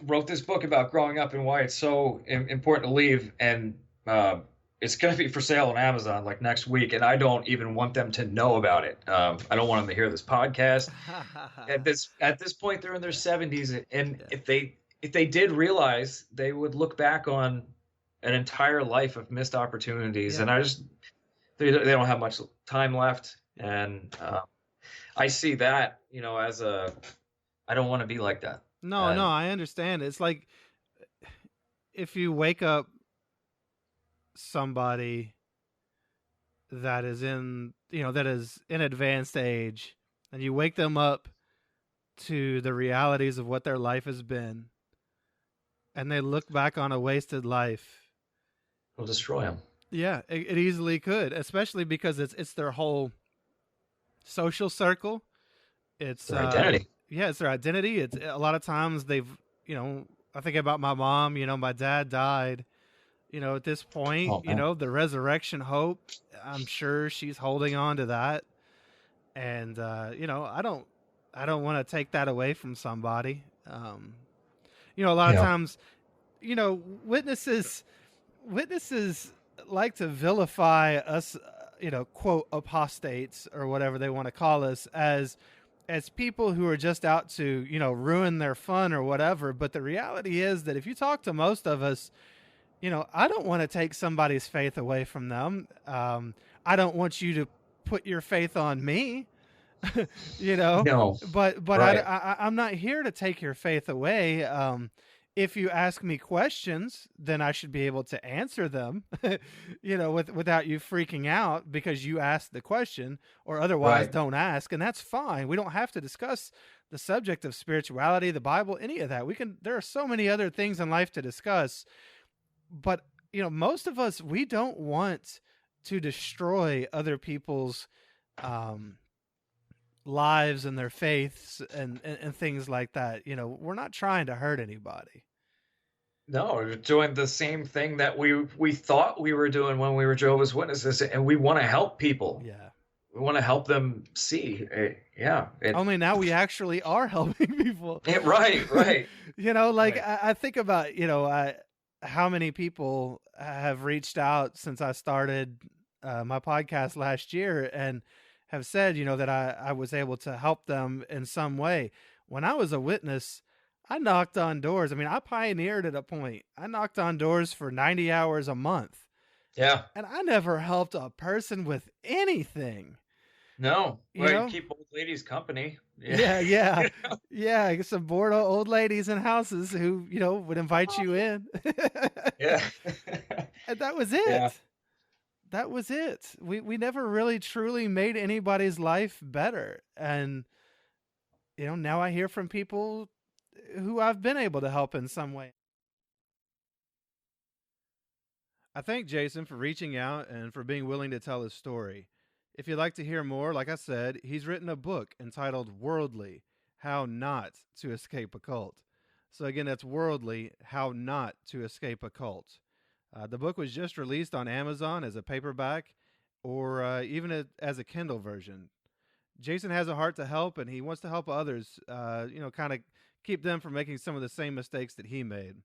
wrote this book about growing up and why it's so important to leave, and it's going to be for sale on Amazon like next week, and I don't even want them to know about it. I don't want them to hear this podcast. At this point, they're in their 70s, and Yeah. if they did realize, they would look back on an entire life of missed opportunities, Yeah. and they don't have much time left, and I see that as I don't want to be like that. No, no, And I understand. It's like if you wake up somebody that is in advanced age, and you wake them up to the realities of what their life has been, and they look back on a wasted life. it'll destroy them. Yeah, it easily could, especially because it's their whole social circle. It's Their identity. yeah, it's their identity. It's a lot of times I think about my mom. My dad died. At this point, Oh man. the resurrection hope. I'm sure she's holding on to that, and I don't want to take that away from somebody. A lot of Yeah. times, witnesses like to vilify us, quote apostates or whatever they want to call us as people who are just out to, ruin their fun or whatever. But the reality is that if you talk to most of us, I don't want to take somebody's faith away from them. I don't want you to put your faith on me, No. but Right. I'm not here to take your faith away. If you ask me questions, then I should be able to answer them, without you freaking out because you asked the question, or otherwise Right. don't ask. And that's fine. We don't have to discuss the subject of spirituality, the Bible, any of that. There are so many other things in life to discuss, but most of us, we don't want to destroy other people's lives and their faiths and things like that. We're not trying to hurt anybody. No, we're doing the same thing that we thought we were doing when we were Jehovah's Witnesses, and we want to help people. Yeah. We want to help them see. Yeah. Only now we actually are helping people. Right. Right. Like Right. I think about, how many people have reached out since I started my podcast last year and have said, that I was able to help them in some way. When I was a witness, I knocked on doors. I mean, I pioneered at a point. I knocked on doors for 90 hours a month, Yeah. and I never helped a person with anything. No. You Well, you know? keep old ladies company. Yeah, yeah, yeah. I get some bored old ladies in houses who, would invite you in. Yeah. And that was it. Yeah. That was it. We never really truly made anybody's life better. And now I hear from people who I've been able to help in some way. I thank Jason for reaching out and for being willing to tell his story. If you'd like to hear more, like I said, he's written a book entitled Worldly: How Not to Escape a Cult. So again, that's Worldly: How Not to Escape a Cult. The book was just released on Amazon as a paperback or even as a Kindle version. Jason has a heart to help, and he wants to help others, kind of keep them from making some of the same mistakes that he made.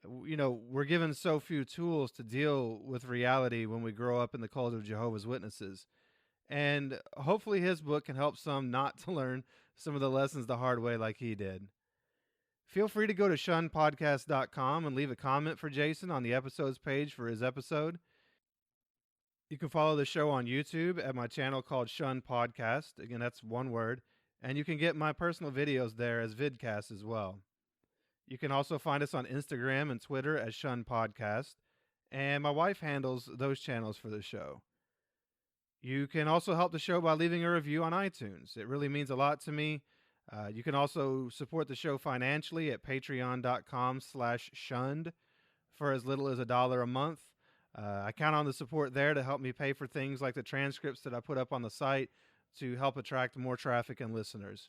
We're given so few tools to deal with reality when we grow up in the cult of Jehovah's Witnesses. And hopefully his book can help some not to learn some of the lessons the hard way like he did. Feel free to go to shunnedpodcast.com and leave a comment for Jason on the episodes page for his episode. You can follow the show on YouTube at my channel called Shunned Podcast. Again, that's one word. And you can get my personal videos there as vidcasts as well. You can also find us on Instagram and Twitter as Shunned Podcast. And my wife handles those channels for the show. You can also help the show by leaving a review on iTunes. It really means a lot to me. You can also support the show financially at patreon.com/shunned for as little as $1 a month. I count on the support there to help me pay for things like the transcripts that I put up on the site to help attract more traffic and listeners.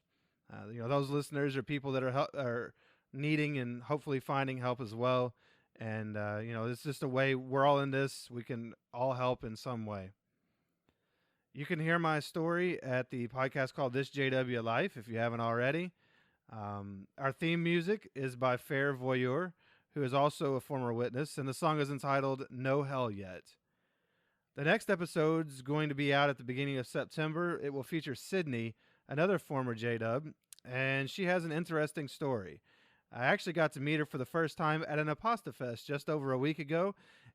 Those listeners are people that are needing and hopefully finding help as well. And, it's just a way we're all in this. We can all help in some way. You can hear my story at the podcast called This JW Life if you haven't already. Our theme music is by Fair Voyeur, who is also a former witness, and the song is entitled No Hell Yet. The next episode is going to be out at the beginning of September. It will feature Sydney, another former JW, and she has an interesting story. I actually got to meet her for the first time at an Apostafest just over a week ago,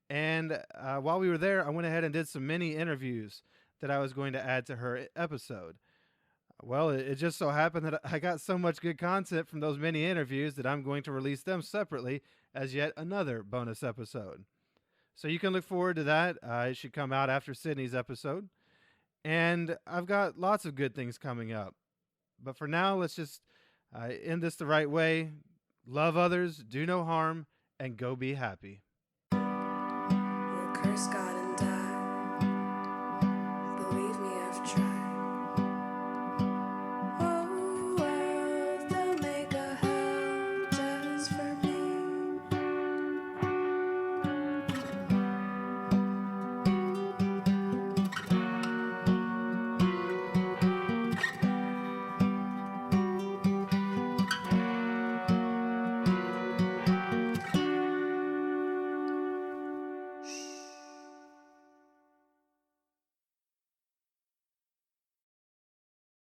and while we were there, I went ahead and did some mini interviews that I was going to add to her episode. Well, it just so happened that I got so much good content from those mini interviews that I'm going to release them separately as yet another bonus episode. So you can look forward to that. It should come out after Sydney's episode. And I've got lots of good things coming up. But for now, let's just end this the right way. Love others, do no harm, and go be happy. We'll curse God.